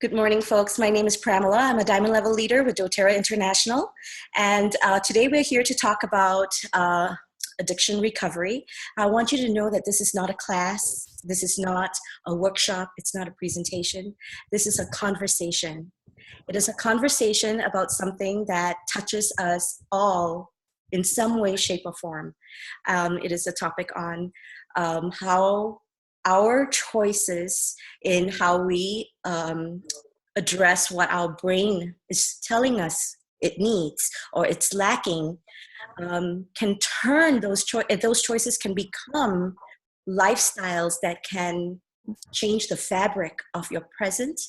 Good morning, folks. My name is Pramela. I'm a diamond level leader with doTRRA International. And today we're here to talk about addiction recovery. I want you to know that this is not a class. This is not a workshop. It's not a presentation. This is a conversation. It is a conversation about something that touches us all in some way, shape, or form. It is a topic on how our choices in how we address what our brain is telling us it needs or it's lacking can turn those choices can become lifestyles that can change the fabric of your present,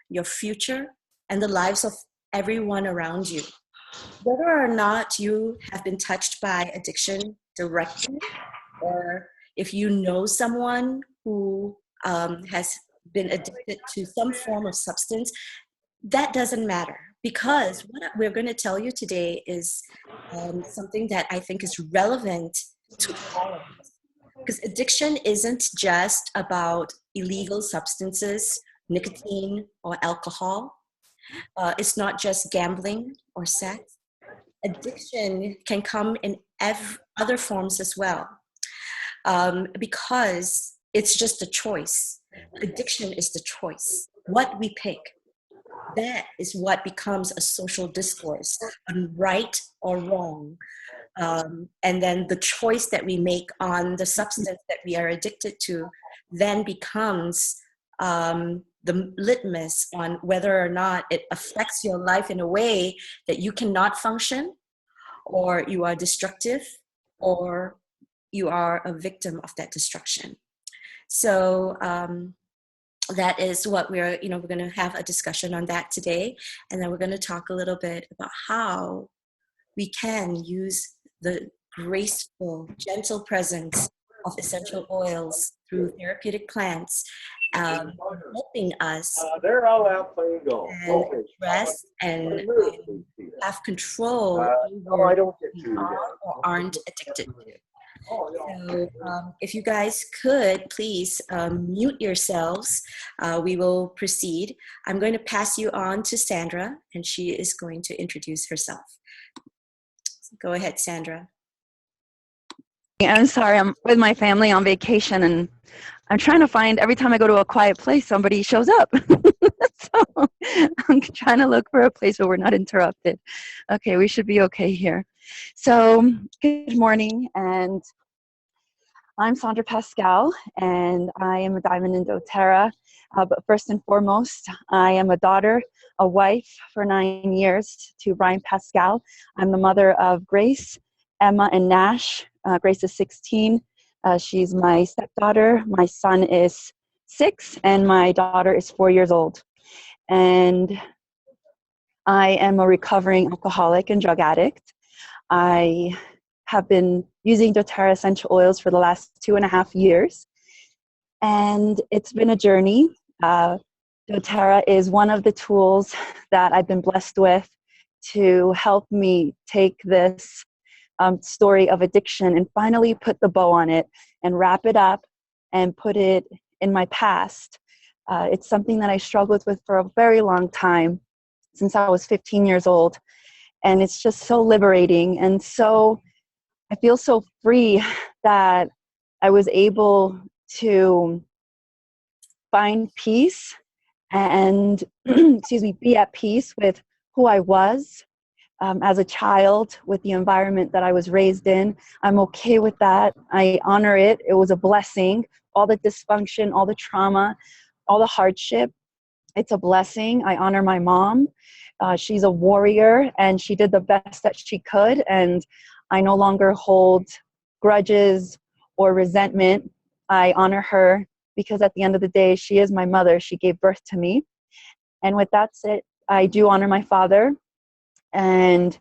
your future, and the lives of everyone around you. Whether or not you have been touched by addiction directly, or if you know someone who has been addicted to some form of substance, that doesn't matter, because what we're going to tell you today is something that I think is relevant to all of us. Because addiction isn't just about illegal substances, nicotine or alcohol. It's not just gambling or sex. Addiction can come in other forms as well, because it's just a choice. Addiction is the choice. What we pick, that is what becomes a social discourse on right or wrong. And then the choice that we make on the substance that we are addicted to then becomes the litmus on whether or not it affects your life in a way that you cannot function, or you are destructive, or you are a victim of that destruction. So that is what we're going to have a discussion on that today. And then we're going to talk a little bit about how we can use the graceful, gentle presence of essential oils through therapeutic plants, helping us they're all out playing golf. and address and have control over what we are or aren't addicted to. So if you guys could please mute yourselves, we will proceed. I'm going to pass you on to Sandra, and she is going to introduce herself. So go ahead, Sandra. I'm sorry, I'm with my family on vacation, and I'm trying to find, every time I go to a quiet place, somebody shows up. So I'm trying to look for a place where we're not interrupted. Okay, we should be okay here. So good morning, and I'm Sandra Pascal, and I am a diamond in doTRRA. But first and foremost, I am a daughter, a wife for 9 years to Brian Pascal. I'm the mother of Grace, Emma, and Nash. Grace is 16. She's my stepdaughter. My son is 6, and my daughter is 4 years old. And I am a recovering alcoholic and drug addict. I have been using doTRRA essential oils for the last 2.5 years, and it's been a journey. doTRRA is one of the tools that I've been blessed with to help me take this story of addiction and finally put the bow on it and wrap it up and put it in my past. It's something that I struggled with for a very long time, since I was 15 years old, and it's just so liberating, and so I feel so free that I was able to find peace and excuse me, be at peace with who I was as a child, with the environment that I was raised in. I'm okay with that. I honor it. It was a blessing. All the dysfunction, all the trauma, all the hardship, it's a blessing. I honor my mom. She's a warrior, and she did the best that she could, and I no longer hold grudges or resentment. I honor her because at the end of the day, she is my mother. She gave birth to me. And with that said, I do honor my father. And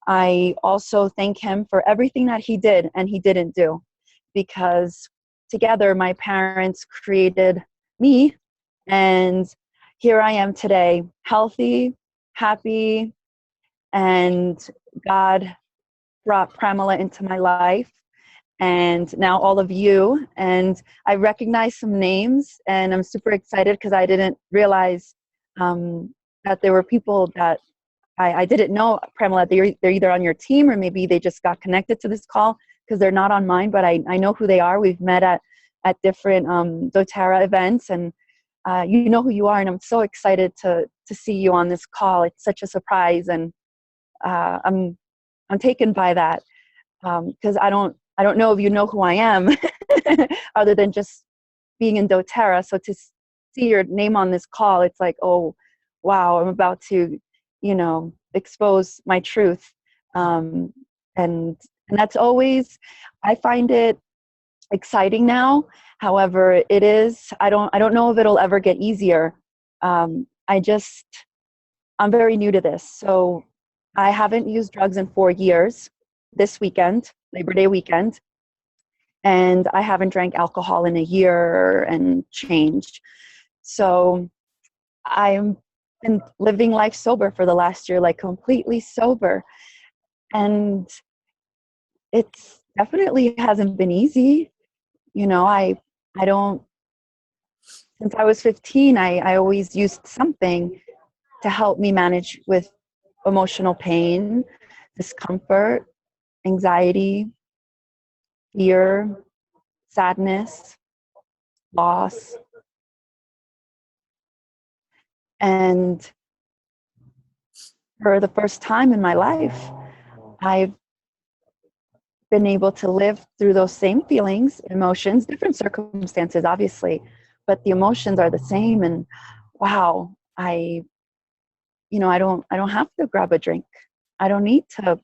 I also thank him for everything that he did and he didn't do, because together my parents created me. And here I am today, healthy, happy, and God brought Pramela into my life, and now all of you. And I recognize some names, and I'm super excited because I didn't realize that there were people that I didn't know, Pramela. They're either on your team or maybe they just got connected to this call because they're not on mine, but I know who they are. We've met at different doTRRA events, and you know who you are, and I'm so excited to see you on this call. It's such a surprise, and I'm taken by that because I don't know if you know who I am other than just being in doTRRA. So to see your name on this call, it's like, oh wow, I'm about to, you know, expose my truth, and that's always, I find it exciting now. However, it is, I don't know if it'll ever get easier. I'm very new to this. So I haven't used drugs in 4 years this weekend, Labor Day weekend. And I haven't drank alcohol in a year and change. So I've been living life sober for the last year, like completely sober. And it's definitely hasn't been easy. You know, I don't, since I was 15, I always used something to help me manage with emotional pain, discomfort, anxiety, fear, sadness, loss. And for the first time in my life, I've been able to live through those same feelings, emotions, different circumstances, obviously, but the emotions are the same. And wow, I don't have to grab a drink. I don't need to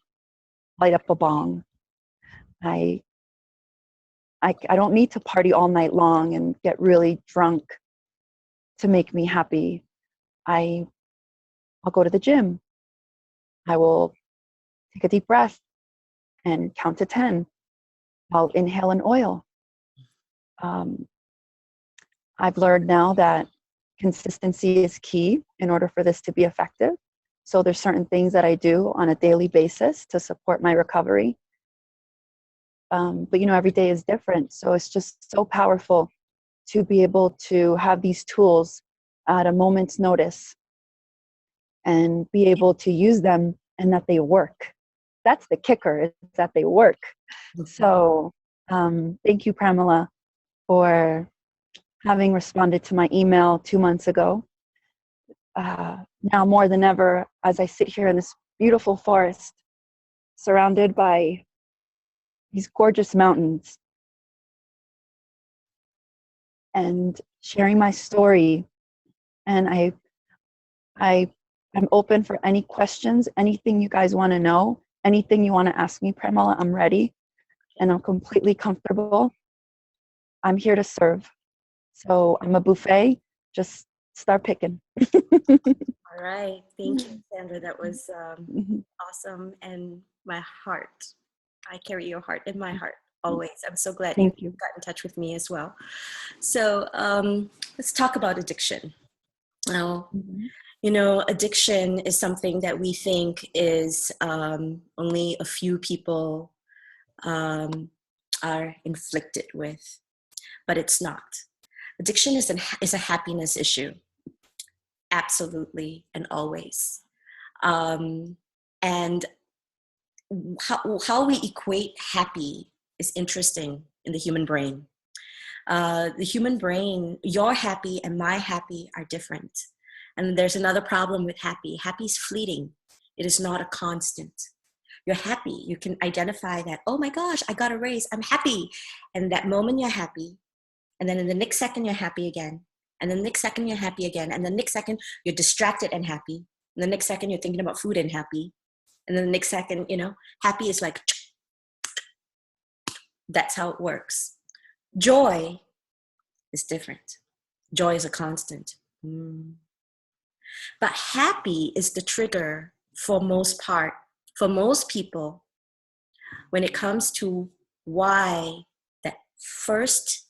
light up a bong. I don't need to party all night long and get really drunk to make me happy. I'll go to the gym. I will take a deep breath and count to 10. I'll inhale an oil. I've learned now that consistency is key in order for this to be effective. So there's certain things that I do on a daily basis to support my recovery. But you know, every day is different. So it's just so powerful to be able to have these tools at a moment's notice and be able to use them and that they work. That's the kicker, is that they work. So thank you, Pramela, for having responded to my email 2 months ago. Now more than ever, as I sit here in this beautiful forest, surrounded by these gorgeous mountains, and sharing my story, and I'm open for any questions, anything you guys want to know, anything you want to ask me, Pramela, I'm ready, and I'm completely comfortable. I'm here to serve. So I'm a buffet, just start picking. All right. Thank you, Sandra. That was awesome. And my heart, I carry your heart in my heart always. I'm so glad you got in touch with me as well. So let's talk about addiction. Now, you know, addiction is something that we think is only a few people are inflicted with, but it's not. Addiction is a happiness issue. Absolutely and always. And how we equate happy is interesting in the human brain. The human brain, your happy and my happy are different. And there's another problem with happy. Happy is fleeting. It is not a constant. You're happy. You can identify that, oh my gosh, I got a raise. I'm happy. And that moment you're happy. And then in the next second, you're happy again. And the next second, you're happy again. And the next second, you're distracted and happy. And the next second, you're thinking about food and happy. And then the next second, you know, happy is like, that's how it works. Joy is different. Joy is a constant. But happy is the trigger for most people, when it comes to why that first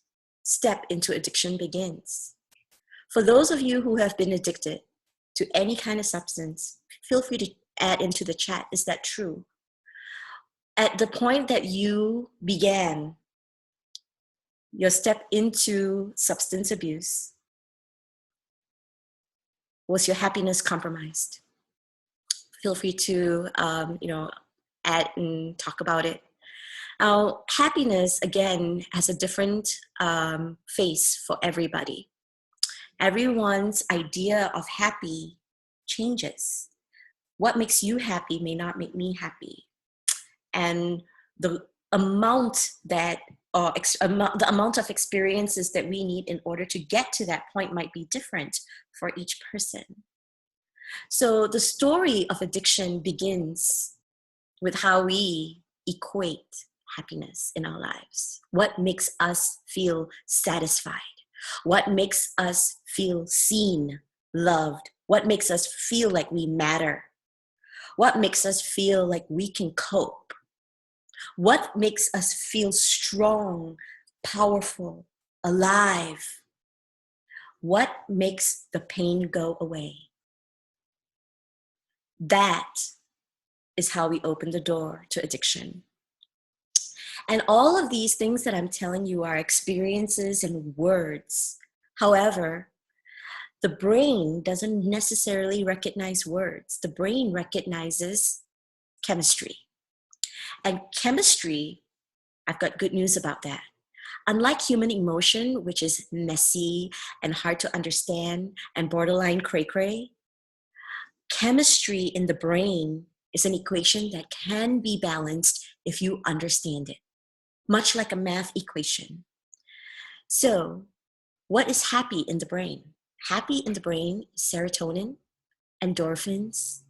step into addiction begins. For those of you who have been addicted to any kind of substance, feel free to add into the chat, is that true? At the point that you began your step into substance abuse, was your happiness compromised? Feel free to, add and talk about it. Now, happiness, again, has a different face for everybody. Everyone's idea of happy changes. What makes you happy may not make me happy. And the amount that, the amount of experiences that we need in order to get to that point might be different for each person. So the story of addiction begins with how we equate happiness in our lives. What makes us feel satisfied? What makes us feel seen, loved? What makes us feel like we matter? What makes us feel like we can cope? What makes us feel strong, powerful, alive? What makes the pain go away? That is how we open the door to addiction. And all of these things that I'm telling you are experiences and words. However, the brain doesn't necessarily recognize words. The brain recognizes chemistry. And chemistry, I've got good news about that. Unlike human emotion, which is messy and hard to understand and borderline cray-cray, chemistry in the brain is an equation that can be balanced if you understand it, much like a math equation. So, what is happy in the brain? Happy in the brain is serotonin, endorphins,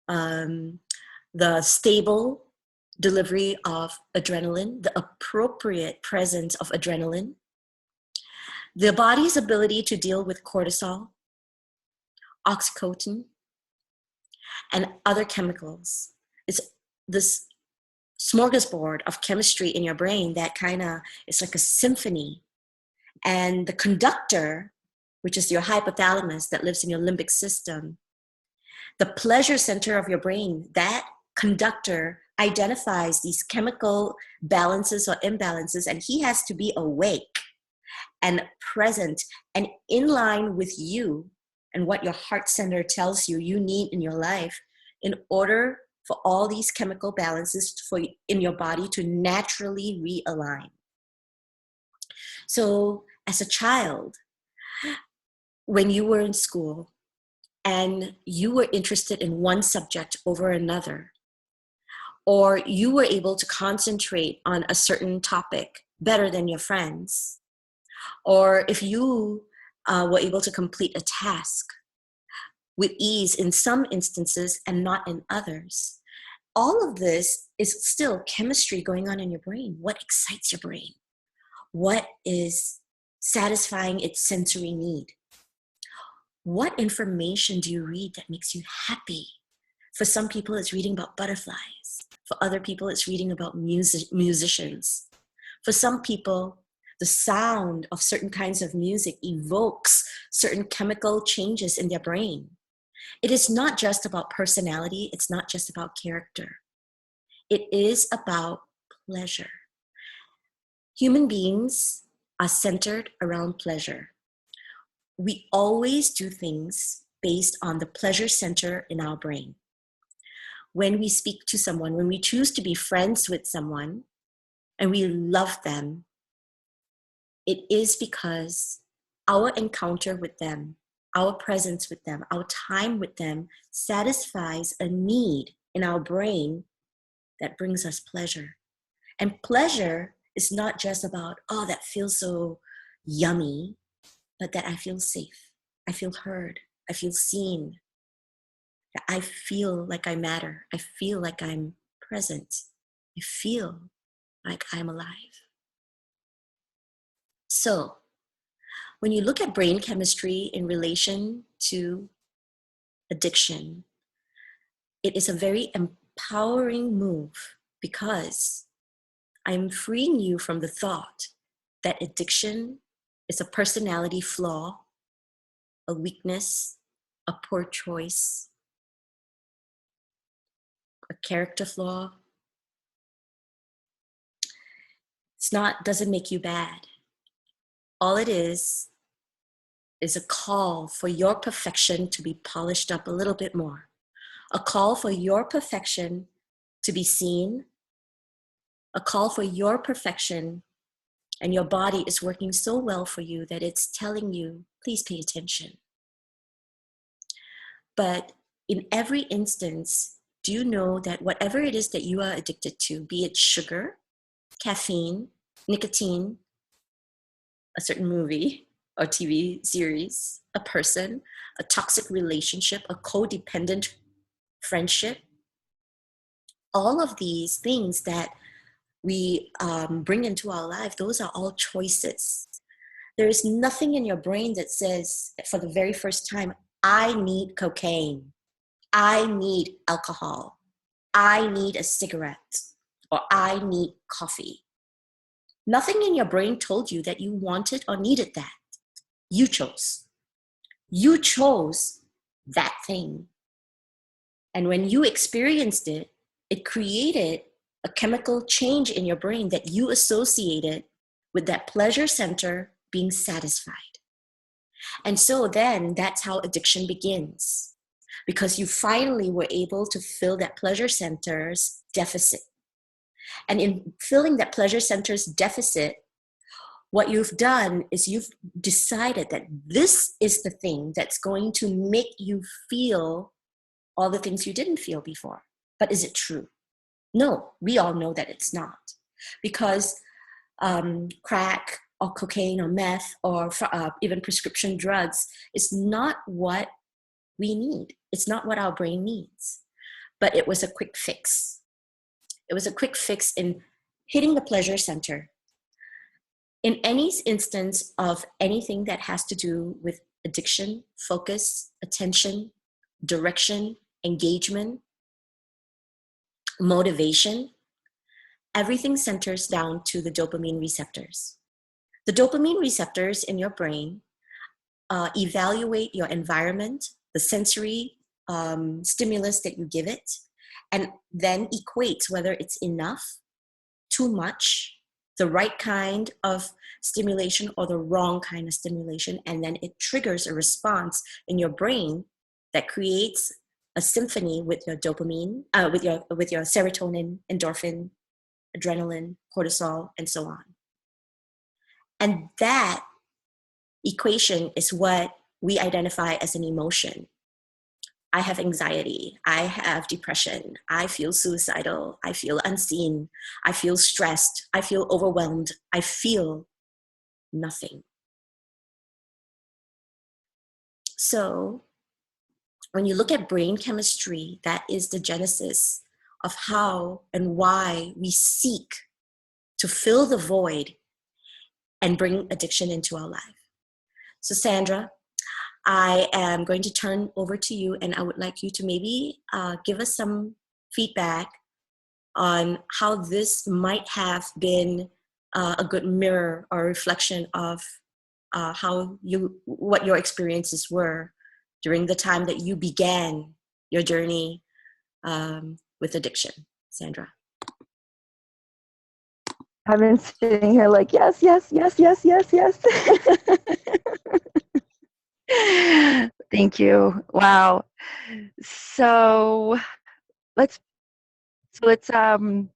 the stable delivery of adrenaline, the appropriate presence of adrenaline, the body's ability to deal with cortisol, oxytocin, and other chemicals. It's this smorgasbord of chemistry in your brain that kind of is like a symphony. And the conductor, which is your hypothalamus that lives in your limbic system, the pleasure center of your brain, that conductor identifies these chemical balances or imbalances, and he has to be awake and present and in line with you and what your heart center tells you you need in your life in order for all these chemical balances in your body to naturally realign. So as a child, when you were in school and you were interested in one subject over another, or you were able to concentrate on a certain topic better than your friends, or if you were able to complete a task with ease in some instances and not in others, all of this is still chemistry going on in your brain. What excites your brain? What is satisfying its sensory need? What information do you read that makes you happy? For some people, it's reading about butterflies. For other people, it's reading about musicians. For some people, the sound of certain kinds of music evokes certain chemical changes in their brain. It is not just about personality. It's not just about character. It is about pleasure. Human beings are centered around pleasure. We always do things based on the pleasure center in our brain. When we speak to someone, when we choose to be friends with someone, and we love them, it is because our encounter with them, our presence with them, our time with them satisfies a need in our brain that brings us pleasure. And pleasure is not just about, oh, that feels so yummy, but that I feel safe, I feel heard, I feel seen, that I feel like I matter, I feel like I'm present, I feel like I'm alive. So, when you look at brain chemistry in relation to addiction, it is a very empowering move because I'm freeing you from the thought that addiction is a personality flaw, a weakness, a poor choice, a character flaw. Doesn't make you bad. All it is a call for your perfection to be polished up a little bit more. A call for your perfection to be seen. A call for your perfection, and your body is working so well for you that it's telling you, please pay attention. But in every instance, do you know that whatever it is that you are addicted to, be it sugar, caffeine, nicotine, a certain movie or TV series, a person, a toxic relationship, a codependent friendship, all of these things that we bring into our life, those are all choices. There is nothing in your brain that says, for the very first time, I need cocaine, I need alcohol, I need a cigarette, or I need coffee. Nothing in your brain told you that you wanted or needed that. You chose. You chose that thing. And when you experienced it, it created a chemical change in your brain that you associated with that pleasure center being satisfied. And so then that's how addiction begins, because you finally were able to fill that pleasure center's deficit. And in filling that pleasure center's deficit, what you've done is you've decided that this is the thing that's going to make you feel all the things you didn't feel before. But is it true? No, we all know that it's not. Because crack or cocaine or meth or even prescription drugs is not what we need. It's not what our brain needs. But it was a quick fix. It was a quick fix in hitting the pleasure center. In any instance of anything that has to do with addiction, focus, attention, direction, engagement, motivation, everything centers down to the dopamine receptors. The dopamine receptors in your brain evaluate your environment, the sensory stimulus that you give it, and then equates whether it's enough, too much, the right kind of stimulation or the wrong kind of stimulation, and then it triggers a response in your brain that creates a symphony with your dopamine, with your serotonin, endorphin, adrenaline, cortisol, and so on. And that equation is what we identify as an emotion. I have anxiety, I have depression, I feel suicidal, I feel unseen, I feel stressed, I feel overwhelmed, I feel nothing. So when you look at brain chemistry, that is the genesis of how and why we seek to fill the void and bring addiction into our life. So Sandra, I am going to turn over to you, and I would like you to maybe give us some feedback on how this might have been a good mirror or reflection of what your experiences were during the time that you began your journey with addiction. Sandra. I've been sitting here like, yes, yes, yes, yes, yes, yes. Thank you. Wow. So let's start from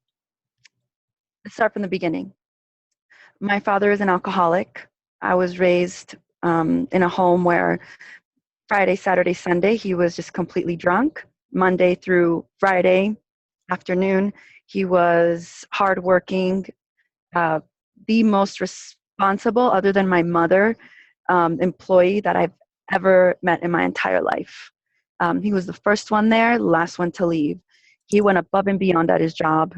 the beginning. My father is an alcoholic. I was raised in a home where Friday, Saturday, Sunday, he was just completely drunk. Monday through Friday afternoon, he was hardworking, the most responsible, other than my mother, employee that I've ever met in my entire life. He was the first one there, last one to leave. He went above and beyond at his job.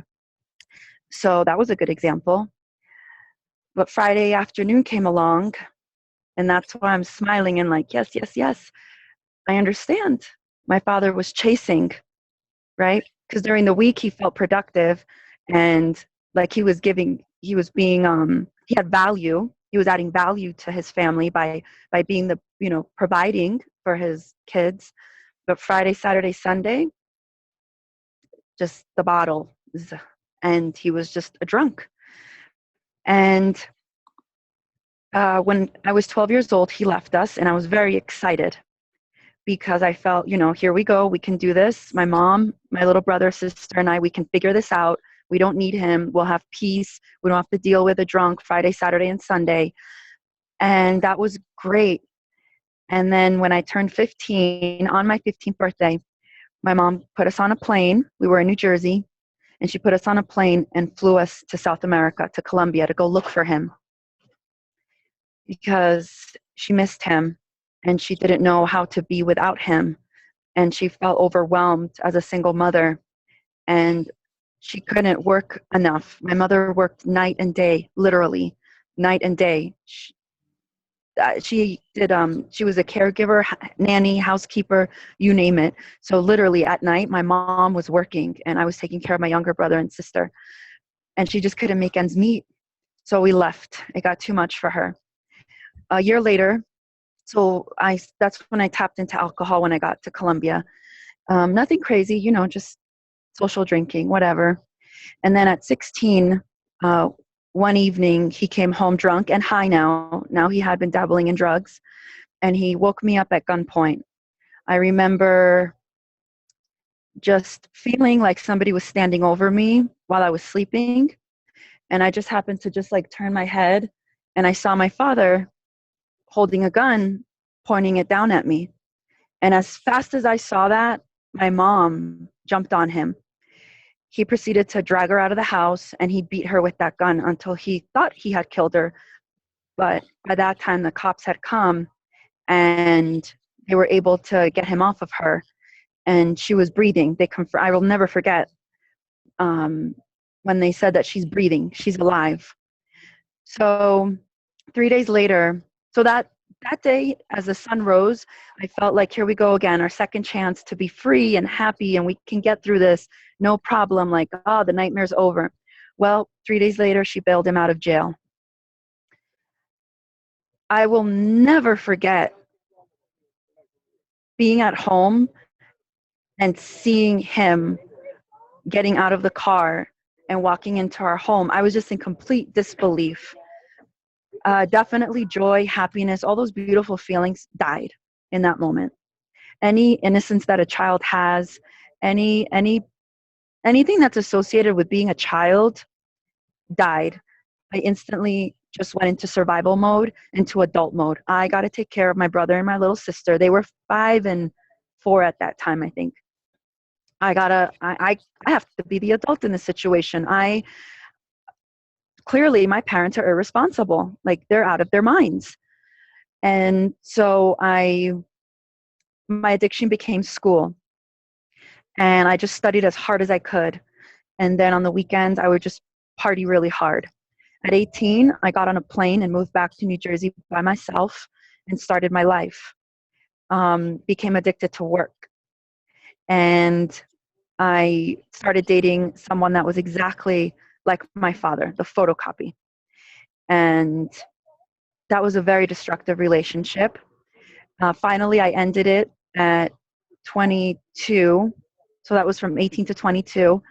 So that was a good example. But Friday afternoon came along, and that's why I'm smiling and like, yes, yes, yes, I understand. My father was chasing, right? Because during the week he felt productive and like he was being, he had value. He was adding value to his family by being providing for his kids. But Friday, Saturday, Sunday, just the bottle, and he was just a drunk. And when I was 12 years old, he left us, and I was very excited because I felt, here we go. We can do this. My mom, my little brother, sister, and I, we can figure this out. We don't need him. We'll have peace. We don't have to deal with a drunk Friday, Saturday, and Sunday. And that was great. And then when I turned 15, on my 15th birthday, my mom put us on a plane. We were in New Jersey, and she put us on a plane and flew us to South America, to Colombia, to go look for him because she missed him and she didn't know how to be without him. And she felt overwhelmed as a single mother, and she couldn't work enough. My mother worked night and day, literally night and day. She did, she was a caregiver, nanny, housekeeper, you name it. So literally at night, my mom was working and I was taking care of my younger brother and sister, and she just couldn't make ends meet. So we left. It got too much for her. A year later, that's when I tapped into alcohol when I got to Colombia. Nothing crazy, just social drinking, whatever. And then at 16, one evening, he came home drunk and high now. Now he had been dabbling in drugs, and he woke me up at gunpoint. I remember just feeling like somebody was standing over me while I was sleeping. And I just happened to just like turn my head, and I saw my father holding a gun, pointing it down at me. And as fast as I saw that, my mom jumped on him. He proceeded to drag her out of the house, and he beat her with that gun until he thought he had killed her. But by that time, the cops had come, and they were able to get him off of her. And she was breathing. I will never forget when they said that she's breathing, she's alive. So 3 days later, so that day, as the sun rose, I felt like, here we go again, our second chance to be free and happy, and we can get through this, no problem, like, oh, the nightmare's over. Well, 3 days later, she bailed him out of jail. I will never forget being at home and seeing him getting out of the car and walking into our home. I was just in complete disbelief. Definitely joy, happiness, all those beautiful feelings died in that moment. Any innocence that a child has, anything that's associated with being a child died. I instantly just went into survival mode, into adult mode. I got to take care of my brother and my little sister. They were 5 and 4 at that time, I think. I have to be the adult in this situation. Clearly my parents are irresponsible. Like, they're out of their minds. And so my addiction became school. And I just studied as hard as I could. And then on the weekends, I would just party really hard. At 18, I got on a plane and moved back to New Jersey by myself and started my life. Became addicted to work. And I started dating someone that was exactly like my father, the photocopy. And that was a very destructive relationship. Finally, I ended it at 22. So that was from 18 to 22.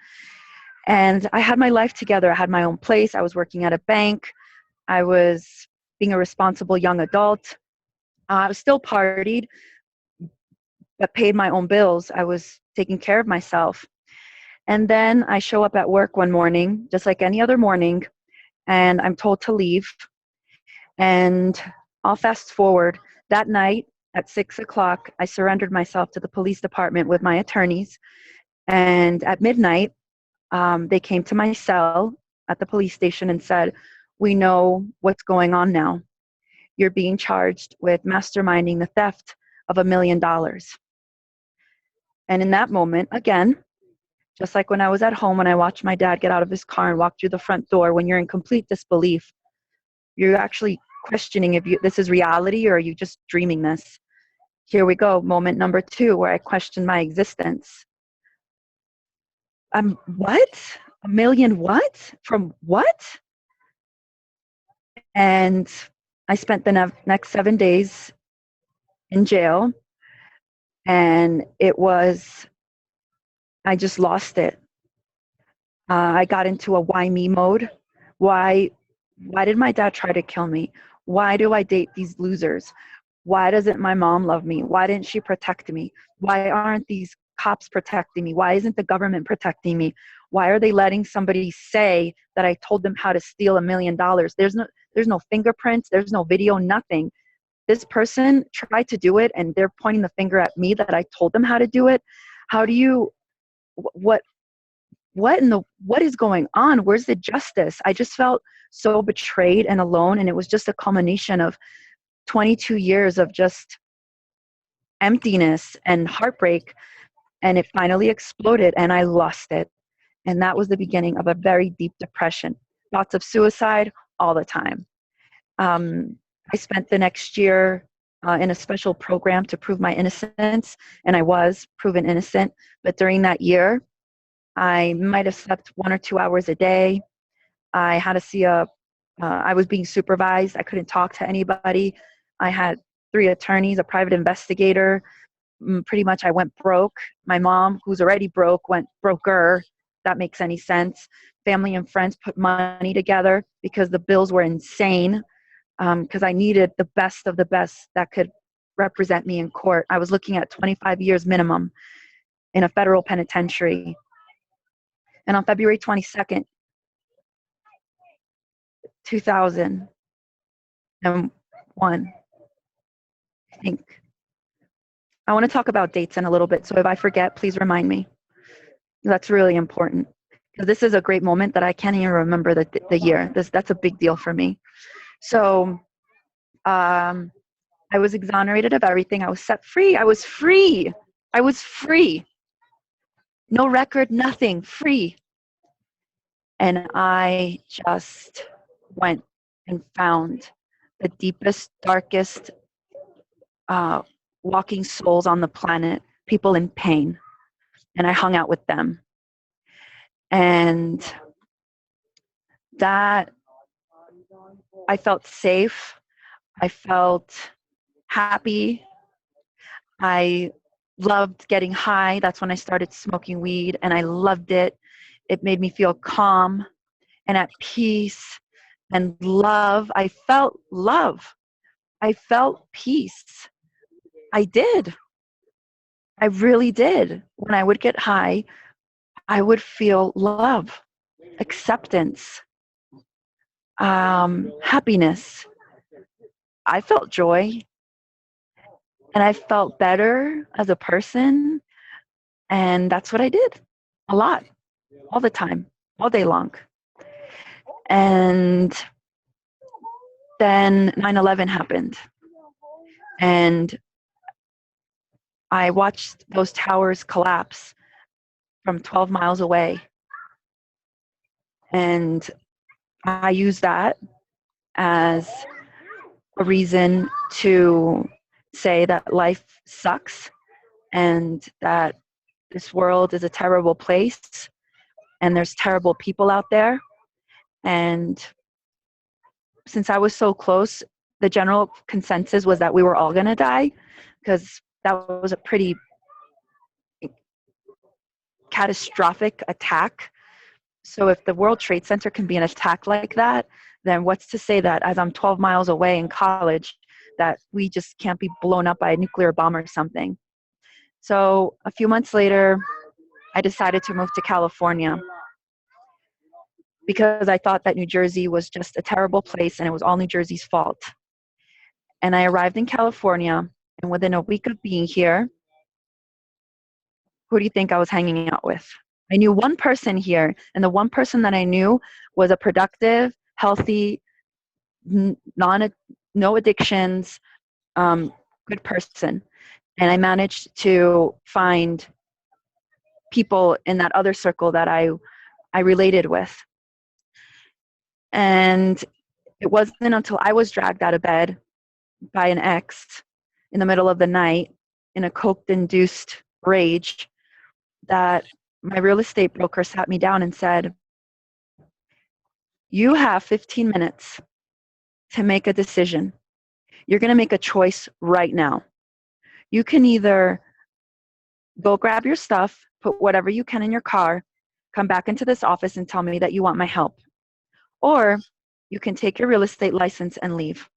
And I had my life together. I had my own place. I was working at a bank. I was being a responsible young adult. I was still partied, but paid my own bills. I was taking care of myself. And then I show up at work one morning, just like any other morning, and I'm told to leave. And I'll fast forward. That night at 6 o'clock, I surrendered myself to the police department with my attorneys. And at midnight, they came to my cell at the police station and said, "We know what's going on now. You're being charged with masterminding the theft of $1 million." And in that moment, again, just like when I was at home, when I watched my dad get out of his car and walk through the front door, when you're in complete disbelief, you're actually questioning if this is reality or are you just dreaming this. Here we go, moment number 2, where I questioned my existence. What? $1 million what? From what? And I spent the next 7 days in jail, and I just lost it. I got into a why me mode. Why Why did my dad try to kill me? Why do I date these losers? Why doesn't my mom love me? Why didn't she protect me? Why aren't these cops protecting me? Why isn't the government protecting me? Why are they letting somebody say that I told them how to steal $1 million? There's no fingerprints, there's no video, nothing. This person tried to do it and they're pointing the finger at me that I told them how to do it. How do you, what what is going on? Where's the justice? I just felt so betrayed and alone, and it was just a culmination of 22 years of just emptiness and heartbreak, and it finally exploded and I lost it. And that was the beginning of a very deep depression. Thoughts of suicide all the time. I spent the next year in a special program to prove my innocence, and I was proven innocent. But during that year, I might have slept 1 or 2 hours a day. I had to see I was being supervised. I couldn't talk to anybody. I had 3 attorneys, a private investigator. Pretty much I went broke. My mom, who's already broke, went broker. That makes any sense. Family and friends put money together because the bills were insane, because I needed the best of the best that could represent me in court. I was looking at 25 years minimum in a federal penitentiary. And on February 22nd, 2001, I think. I want to talk about dates in a little bit, so if I forget, please remind me. That's really important, because this is a great moment that I can't even remember the year. That's a big deal for me. So I was exonerated of everything. I was set free. I was free. I was free. No record, nothing, free. And I just went and found the deepest, darkest walking souls on the planet, people in pain. And I hung out with them. And that, I felt safe. I felt happy. I loved getting high. That's when I started smoking weed, and I loved it. It made me feel calm and at peace and love. I felt love. I felt peace. I did. I really did. When I would get high, I would feel love, acceptance, happiness. I felt joy, and I felt better as a person. And that's what I did a lot, all the time, all day long. And then 9/11 happened. And I watched those towers collapse from 12 miles away. And I used that as a reason to say that life sucks and that this world is a terrible place and there's terrible people out there. And since I was so close, the general consensus was that we were all going to die, because that was a pretty catastrophic attack. So if the World Trade Center can be an attack like that, then what's to say that as I'm 12 miles away in college, that we just can't be blown up by a nuclear bomb or something? So a few months later, I decided to move to California, because I thought that New Jersey was just a terrible place and it was all New Jersey's fault. And I arrived in California, and within a week of being here, who do you think I was hanging out with? I knew one person here, and the one person that I knew was a productive, healthy, no addictions, good person. And I managed to find people in that other circle that I related with. And it wasn't until I was dragged out of bed by an ex in the middle of the night in a coke-induced rage that my real estate broker sat me down and said, "You have 15 minutes to make a decision. You're going to make a choice right now. You can either go grab your stuff, put whatever you can in your car, come back into this office and tell me that you want my help. Or You can take your real estate license and leave.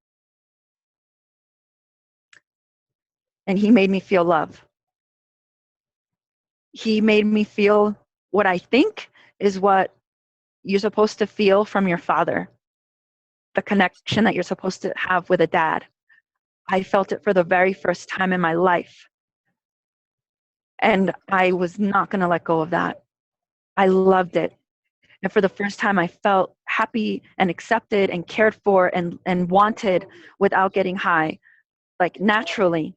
And he made me feel love. He made me feel what I think is what you're supposed to feel from your father, the connection that you're supposed to have with a dad. I felt it for the very first time in my life. And I was not going to let go of that. I loved it. And for the first time, I felt happy and accepted and cared for and wanted without getting high, like naturally.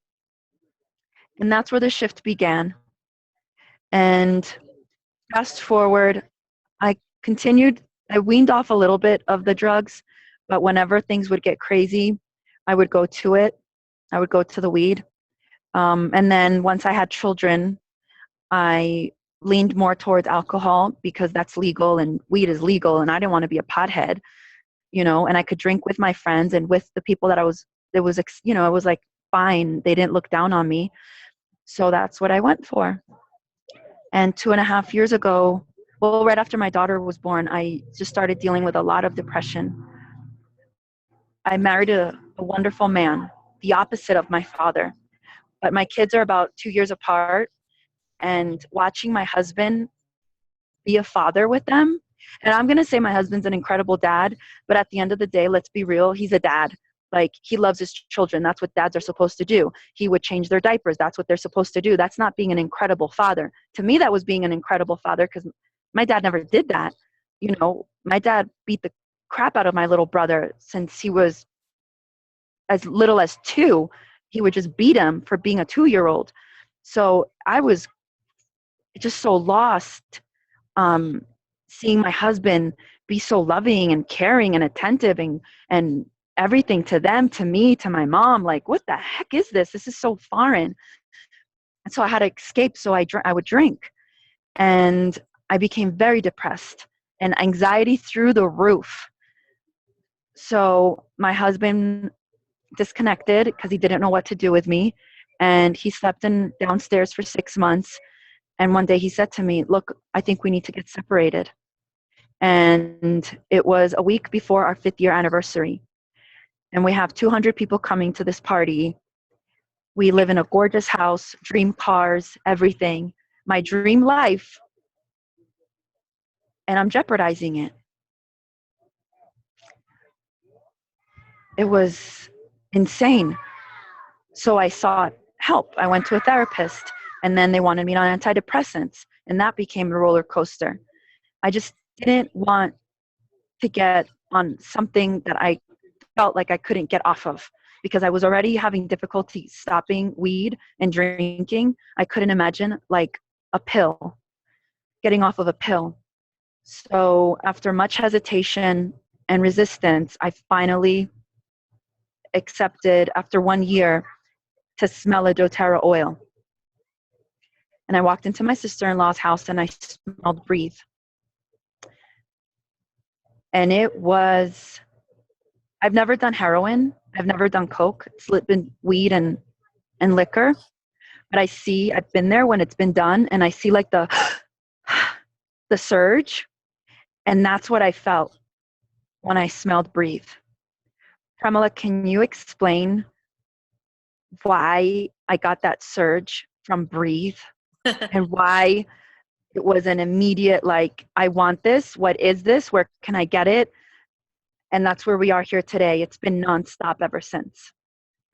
And that's where the shift began. And fast forward, I continued, I weaned off a little bit of the drugs, but whenever things would get crazy, I would go to it. I would go to the weed. And then once I had children, I leaned more towards alcohol because that's legal and weed is legal, and I didn't want to be a pothead, and I could drink with my friends and with the people that it was like fine. They didn't look down on me. So that's what I went for. And 2.5 years ago, well, right after my daughter was born, I just started dealing with a lot of depression. I married a wonderful man, the opposite of my father. But my kids are about 2 years apart, and watching my husband be a father with them. And I'm going to say my husband's an incredible dad, but at the end of the day, let's be real, he's a dad. Like, he loves his children. That's what dads are supposed to do. He would change their diapers. That's what they're supposed to do. That's not being an incredible father. To me, that was being an incredible father because my dad never did that. My dad beat the crap out of my little brother since he was as little as 2. He would just beat him for being a 2-year-old. So I was just so lost, seeing my husband be so loving and caring and attentive and everything to them, to me, to my mom. Like, what the heck is this? This is so foreign. And so I had to escape. So I would drink, and I became very depressed and anxiety through the roof. So my husband disconnected because he didn't know what to do with me. And he slept downstairs for 6 months. And one day he said to me, look, I think we need to get separated. And it was a week before our 5th year anniversary. And we have 200 people coming to this party. We live in a gorgeous house, dream cars, everything. My dream life. And I'm jeopardizing it. It was insane. So I sought help. I went to a therapist, and then they wanted me on antidepressants, and that became a roller coaster. I just didn't want to get on something that I felt like I couldn't get off of because I was already having difficulty stopping weed and drinking. I couldn't imagine like a pill, getting off of a pill. So after much hesitation and resistance, I finally accepted after 1 year to smell a doTERRA oil. And I walked into my sister-in-law's house and I smelled breathe. And I've never done heroin. I've never done coke. It's been weed and liquor. But I've been there when it's been done, and I see like the surge. And that's what I felt when I smelled breathe. Pramela, can you explain why I got that surge from breathe and why it was an immediate, like, I want this. What is this? Where can I get it? And that's where we are here today. It's been nonstop ever since.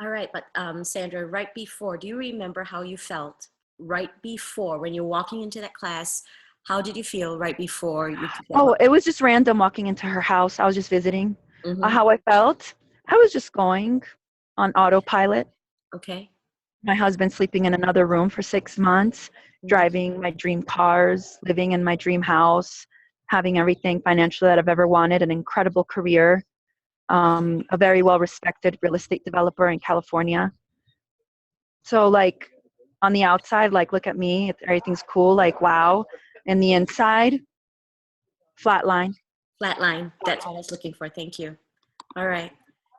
All right, but Sandra, right before, do you remember how you felt right before when you're walking into that class? How did you feel right before you? Oh, it was just random walking into her house. I was just visiting. Mm-hmm. How I felt? I was just going on autopilot. Okay. My husband sleeping in another room for 6 months, driving my dream cars, living in my dream house, having everything financially that I've ever wanted, an incredible career, a very well-respected real estate developer in California. So like on the outside, like, look at me, everything's cool, like, wow. And the inside, flatline. Flatline. That's what I was looking for. Thank you. All right.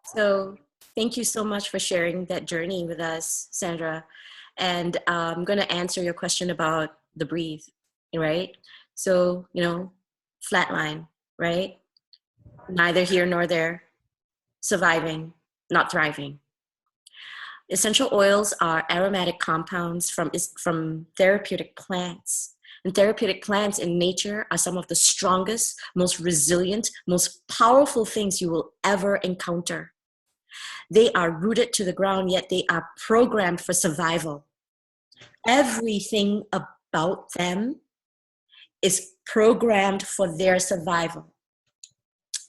So thank you so much for sharing that journey with us, Sandra. And I'm going to answer your question about the breathe, right? So, flatline, right? Neither here nor there. Surviving, not thriving. Essential oils are aromatic compounds from therapeutic plants. And therapeutic plants in nature are some of the strongest, most resilient, most powerful things you will ever encounter. They are rooted to the ground, yet they are programmed for survival. Everything about them is programmed for their survival.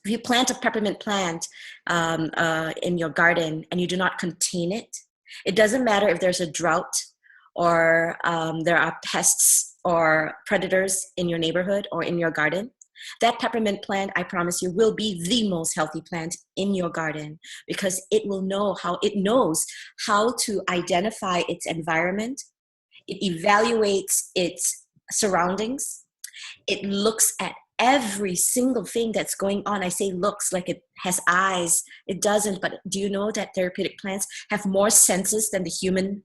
If you plant a peppermint plant in your garden and you do not contain it, it doesn't matter if there's a drought or there are pests or predators in your neighborhood or in your garden. That peppermint plant, I promise you, will be the most healthy plant in your garden because it knows how to identify its environment. It evaluates its surroundings. It looks at every single thing that's going on. I say looks like it has eyes. It doesn't, but do you know that therapeutic plants have more senses than human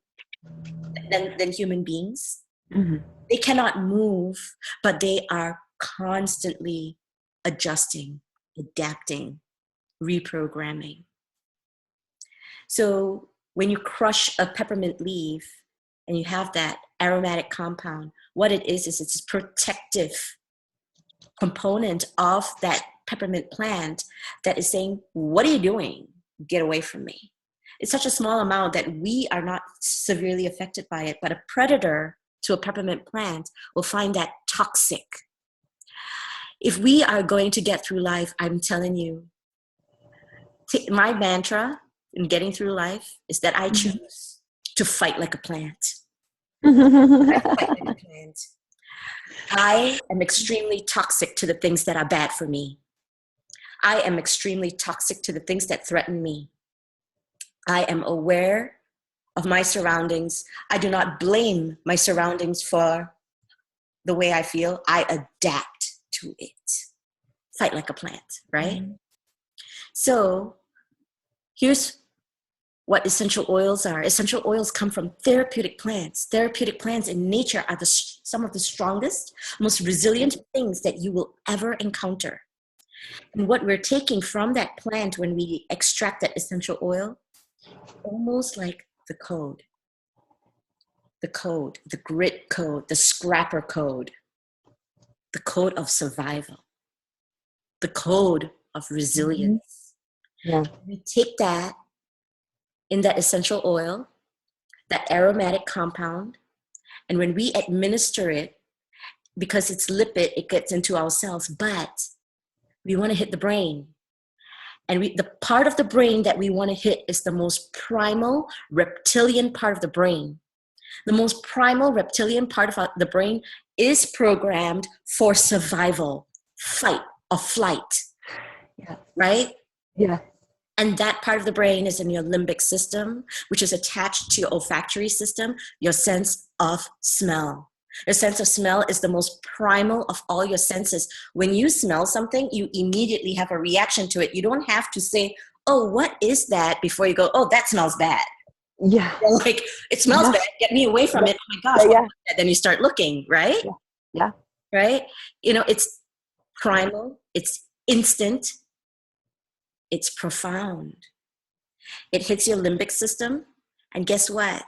beings? Mm-hmm. They cannot move, but they are constantly adjusting, adapting, reprogramming. So when you crush a peppermint leaf and you have that aromatic compound, what it is it's a protective component of that peppermint plant that is saying, what are you doing? Get away from me. It's such a small amount that we are not severely affected by it, but a predator to a peppermint plant will find that toxic. If we are going to get through life, I'm telling you, my mantra in getting through life is that I choose to fight like a plant. I fight like a plant. I am extremely toxic to the things that are bad for me. I am extremely toxic to the things that threaten me. I am aware of my surroundings. I do not blame my surroundings for the way I feel. I adapt to it. Fight like a plant, right? Mm-hmm. So here's what essential oils are. Essential oils come from therapeutic plants. Therapeutic plants in nature are some of the strongest, most resilient things that you will ever encounter. And what we're taking from that plant when we extract that essential oil, almost like the code, the grit code, the scrapper code, the code of survival, the code of resilience. Yeah. We take that in that essential oil, that aromatic compound, and when we administer it, because it's lipid, it gets into our cells, but we want to hit the brain. And the part of the brain that we want to hit is the most primal reptilian part of the brain. The most primal reptilian part of the brain is programmed for survival, fight or flight. Yeah. Right? Yeah. And that part of the brain is in your limbic system, which is attached to your olfactory system, your sense of smell. Your sense of smell is the most primal of all your senses. When you smell something, you immediately have a reaction to it. You don't have to say, oh, what is that? Before you go, oh, that smells bad. Yeah. You're like, it smells bad. Get me away from it. Oh my gosh. Yeah. Then you start looking, right? Yeah. Right? You know, it's primal. It's instant. It's profound. It hits your limbic system. And guess what?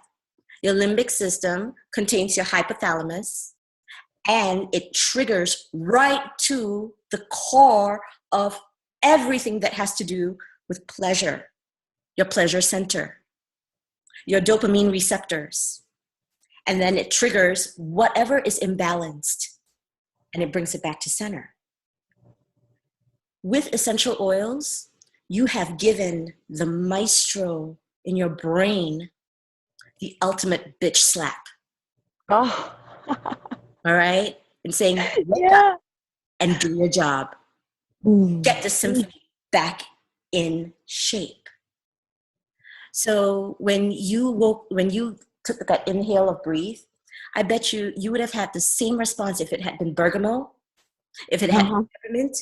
Your limbic system contains your hypothalamus, and it triggers right to the core of everything that has to do with pleasure, your pleasure center, your dopamine receptors. And then it triggers whatever is imbalanced, and it brings it back to center. With essential oils, you have given the maestro in your brain the ultimate bitch slap. Oh. All right? And saying, wake up and do your job. Get the symphony back in shape. So when you took that inhale of breathe, I bet you would have had the same response if it had been bergamot, if it had been peppermint,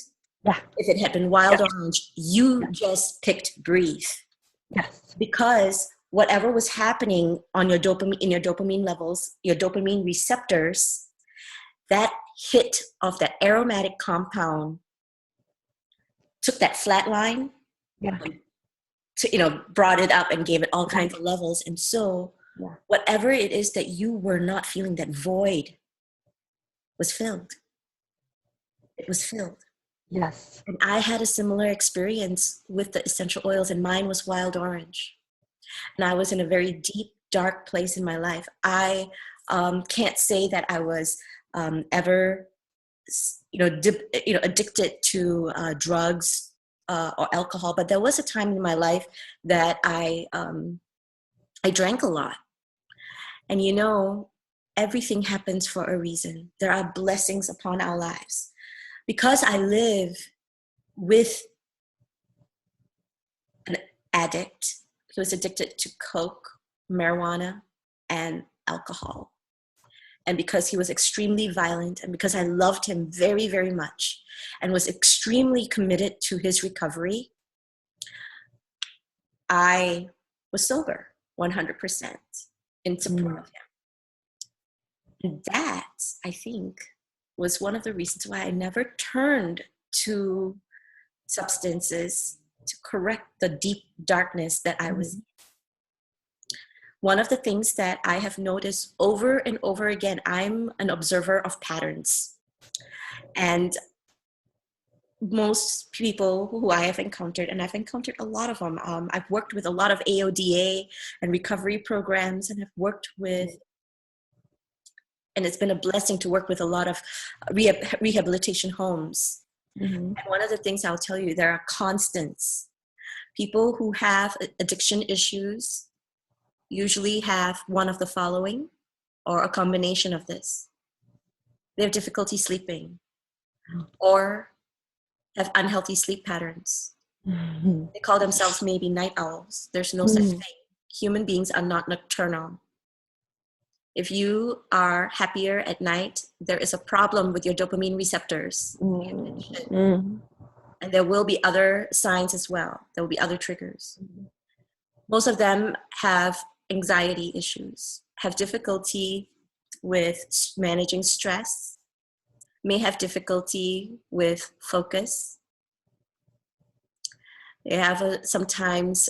if it had been wild orange. You just picked breathe. Yes. Because whatever was happening on your dopamine levels, your dopamine receptors, that hit of that aromatic compound took that flat line, Yeah. to, brought it up and gave it all kinds of levels. And so Yeah. whatever it is that you were not feeling, that void was filled. It was filled. Yes. And I had a similar experience with the essential oils, and mine was wild orange. And I was in a very deep, dark place in my life. I can't say that I was ever, addicted to drugs or alcohol, but there was a time in my life that I drank a lot. And everything happens for a reason. There are blessings upon our lives. Because I live with an addict who was addicted to coke, marijuana, and alcohol. And because he was extremely violent, and because I loved him very, very much and was extremely committed to his recovery, I was sober 100% in support of him. And that, I think, was one of the reasons why I never turned to substances to correct the deep darkness that I was in. One of the things that I have noticed over and over again, I'm an observer of patterns. And most people who I have encountered, and I've encountered a lot of them, I've worked with a lot of AODA and recovery programs, and have worked with, and it's been a blessing to work with a lot of rehabilitation homes. And one of the things I'll tell you, there are constants. People who have addiction issues usually have one of the following, or a combination of this. They have difficulty sleeping, or have unhealthy sleep patterns. They call themselves maybe night owls. There's no such thing. Human beings are not nocturnal. If you are happier at night, there is a problem with your dopamine receptors. And there will be other signs as well. There will be other triggers. Most of them have anxiety issues, have difficulty with managing stress, may have difficulty with focus. They have sometimes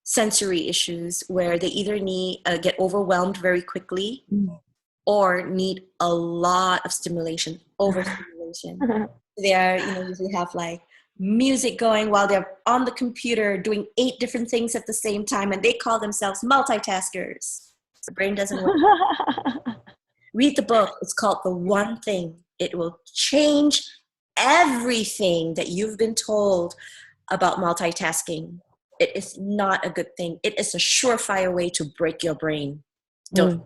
sensory issues where they either get overwhelmed very quickly or need a lot of stimulation, overstimulation. They usually have like music going while they're on the computer doing 8 different things at the same time, and they call themselves multitaskers. The brain doesn't work. Read the book. It's called The One Thing. It will change everything that you've been told about multitasking. It is not a good thing. It is a surefire way to break your brain. Don't do it.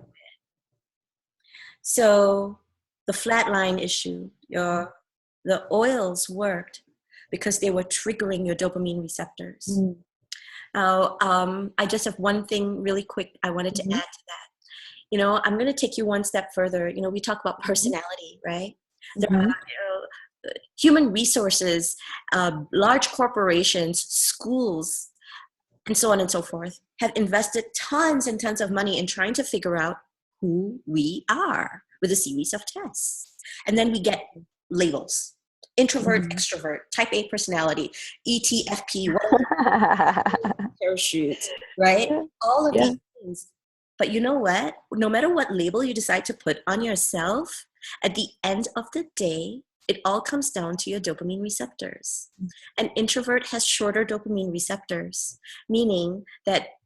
So the flatline issue, the oils worked because they were triggering your dopamine receptors. I just have one thing really quick I wanted to add to that. I'm going to take you one step further. We talk about personality, right? There are human resources, large corporations, schools, and so on and so forth, have invested tons and tons of money in trying to figure out who we are with a series of tests. And then we get labels: introvert, extrovert, type A personality, ETFP, parachute, right? All of these things. But you know what? No matter what label you decide to put on yourself, at the end of the day, it all comes down to your dopamine receptors. An introvert has shorter dopamine receptors, meaning that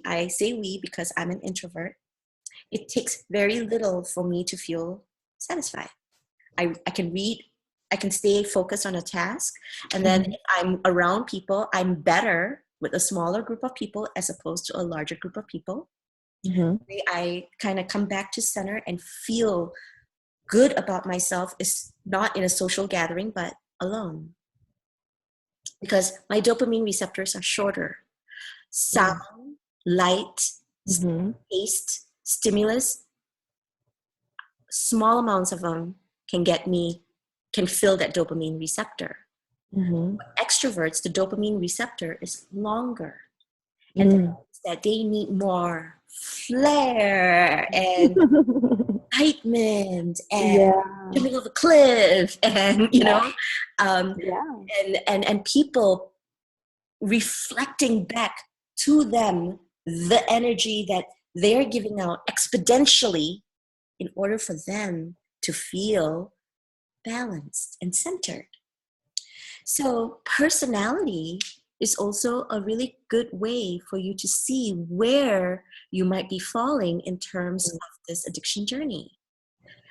I say we because I'm an introvert, it takes very little for me to feel satisfied. I can read, I can stay focused on a task, and then if I'm around people, I'm better with a smaller group of people as opposed to a larger group of people. I kind of come back to center and feel good about myself is not in a social gathering, but alone. Because my dopamine receptors are shorter. Sound, light, taste, stimulus, small amounts of them can fill that dopamine receptor. Extroverts, the dopamine receptor is longer. And that they need more flair and excitement and Yeah. jumping off a cliff and, Yeah. um, Yeah. and people reflecting back to them the energy that they're giving out exponentially in order for them to feel balanced and centered. So, personality is also a really good way for you to see where you might be falling in terms of this addiction journey.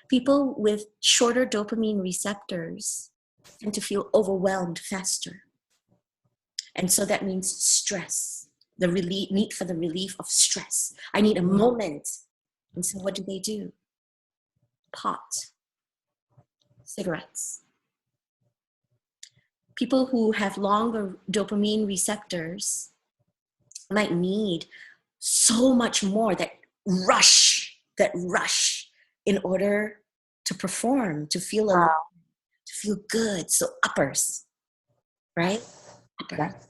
People with shorter dopamine receptors tend to feel overwhelmed faster. And so that means stress, the need for the relief of stress. I need a moment. And so what do? Pot, cigarettes. People who have longer dopamine receptors might need so much more, that rush in order to perform, to feel alive, Wow. to feel good. So uppers, right? Uppers. Yes.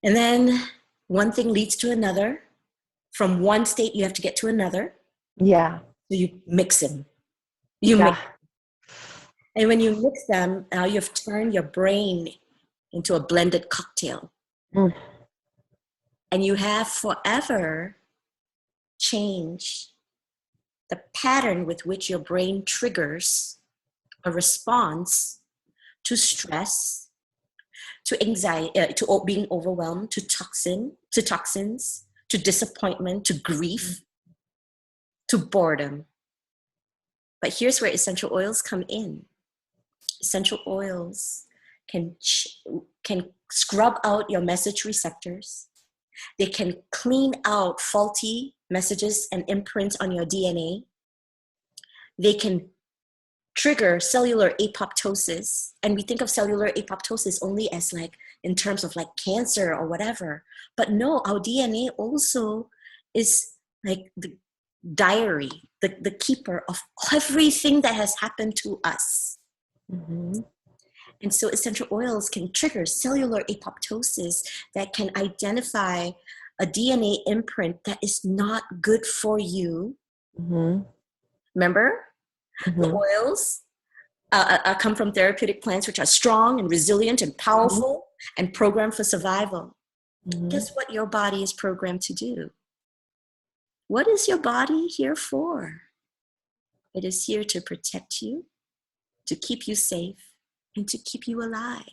And then one thing leads to another. From one state, you have to get to another. Yeah. So you mix them. Yeah. And when you mix them, now you've turned your brain into a blended cocktail. Mm. And you have forever changed the pattern with which your brain triggers a response to stress, to anxiety, to being overwhelmed, to toxins, to disappointment, to grief, to boredom. But here's where essential oils come in. Essential oils can scrub out your message receptors. They can clean out faulty messages and imprints on your DNA. They can trigger cellular apoptosis. And we think of cellular apoptosis only as like in terms of like cancer or whatever. But no, our DNA also is like the diary, the keeper of everything that has happened to us. Mm-hmm. And so essential oils can trigger cellular apoptosis that can identify a DNA imprint that is not good for you. Mm-hmm. Remember, Mm-hmm. the oils come from therapeutic plants, which are strong and resilient and powerful and programmed for survival. Mm-hmm. Guess what your body is programmed to do? What is your body here for? It is here to protect you, to keep you safe, and to keep you alive.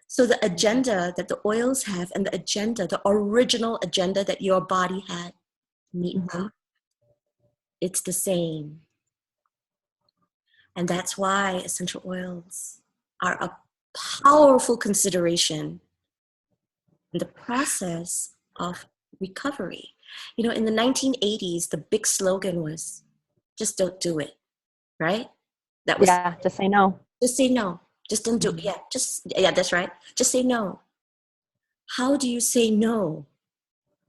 So the agenda that the oils have and the agenda, the original agenda that your body had, meet that. It's the same. And that's why essential oils are a powerful consideration in the process of recovery. You know, in the 1980s, the big slogan was, just don't do it, right? That was, Just say no. just say no. Just don't do it. Yeah, that's right. Just say no. How do you say no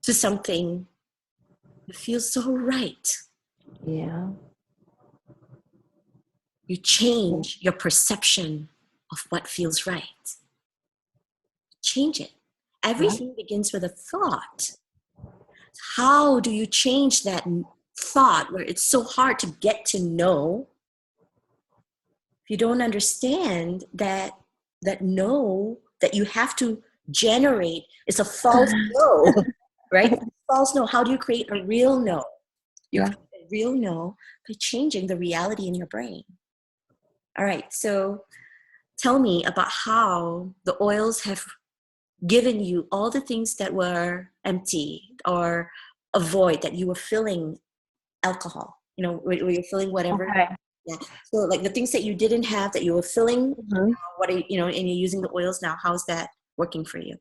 to something that feels so right? Yeah. You change your perception of what feels right. Change it. Everything begins with a thought. How do you change that thought where it's so hard to get to know if you don't understand that no that you have to generate is a false no, right? False no. How do you create a real no? You create a real no by changing the reality in your brain. All right, so tell me about how the oils have given you all the things that were empty or a void that you were filling alcohol, you know, where you're filling whatever. Okay. Yeah. So like the things that you didn't have that you were filling, what are you know, and you're using the oils now, how's that working for you?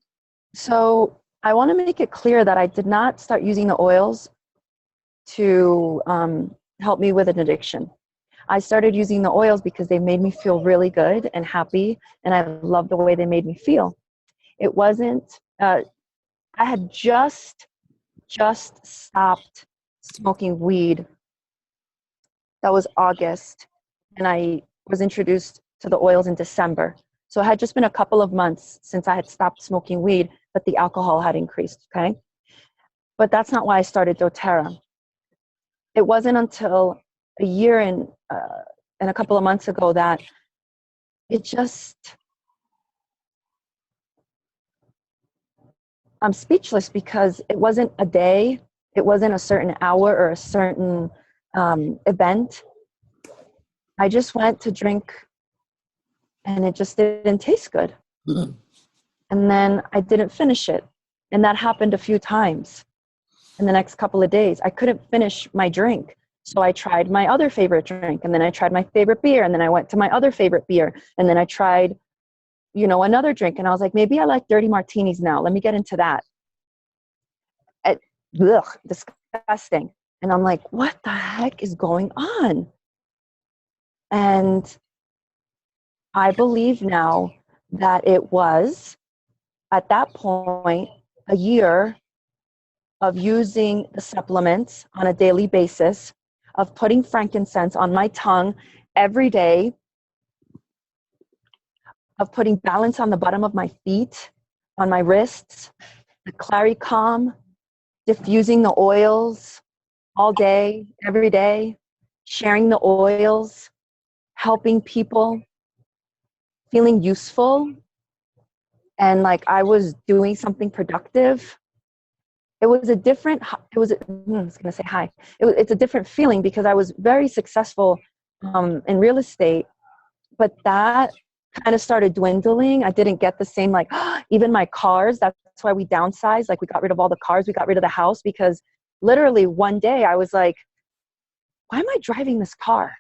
So I want to make it clear that I did not start using the oils to help me with an addiction. I started using the oils because they made me feel really good and happy, and I loved the way they made me feel. It wasn't, I had just stopped smoking weed. That was August, and I was introduced to the oils in December. So it had just been a couple of months since I had stopped smoking weed, but the alcohol had increased, okay? But that's not why I started doTERRA. It wasn't until a year and a couple of months ago that it just, I'm speechless, because it wasn't a day, it wasn't a certain hour or a certain event. I just went to drink and it just didn't taste good. Mhm. And then I didn't finish it. And that happened a few times in the next couple of days. I couldn't finish my drink. So I tried my other favorite drink, and then I tried my favorite beer, and then I went to my other favorite beer, and then I tried, another drink. And I was like, maybe I like dirty martinis now. Let me get into that. Ugh, disgusting. And I'm like, what the heck is going on? And I believe now that it was, at that point, a year of using the supplements on a daily basis, of putting frankincense on my tongue every day, of putting balance on the bottom of my feet, on my wrists, the Claricalm, diffusing the oils all day, every day, sharing the oils, helping people, feeling useful, and like I was doing something productive. It was a different, I was going to say hi. It's a different feeling, because I was very successful in real estate, but that kind of started dwindling. I didn't get the same, like, even my cars, that's why we downsized. Like, we got rid of all the cars, we got rid of the house, because literally one day I was like, why am I driving this car?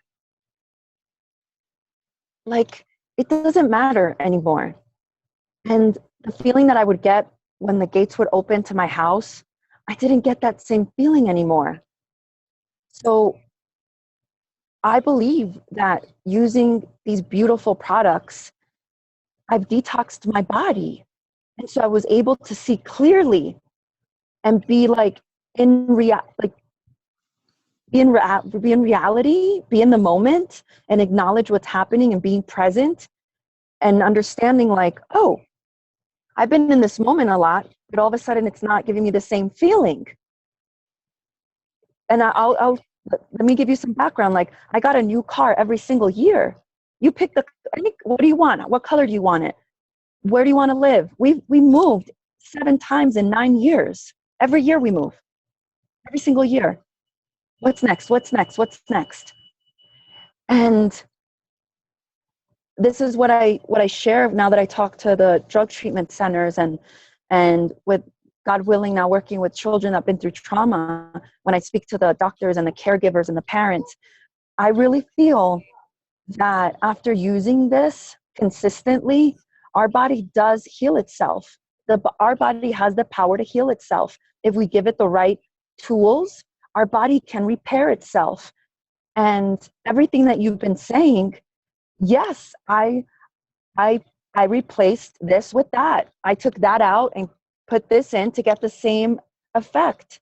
Like, it doesn't matter anymore. And the feeling that I would get when the gates would open to my house, I didn't get that same feeling anymore. So I believe that using these beautiful products, I've detoxed my body. And so I was able to see clearly and be like be in reality, be in the moment, and acknowledge what's happening, and being present and understanding, like, oh, I've been in this moment a lot, but all of a sudden it's not giving me the same feeling. And I'll let me give you some background. Like, I got a new car every single year. You pick what do you want? What color do you want it? Where do you want to live? We moved 7 times in 9 years. Every year we move. Every single year. What's next? What's next? What's next? And this is what I share now that I talk to the drug treatment centers, and with, God willing, now working with children that have been through trauma. When I speak to the doctors and the caregivers and the parents, I really feel that after using this consistently, our body does heal itself. Our body has the power to heal itself. If we give it the right tools, our body can repair itself. And everything that you've been saying, yes, I replaced this with that. I took that out and put this in to get the same effect.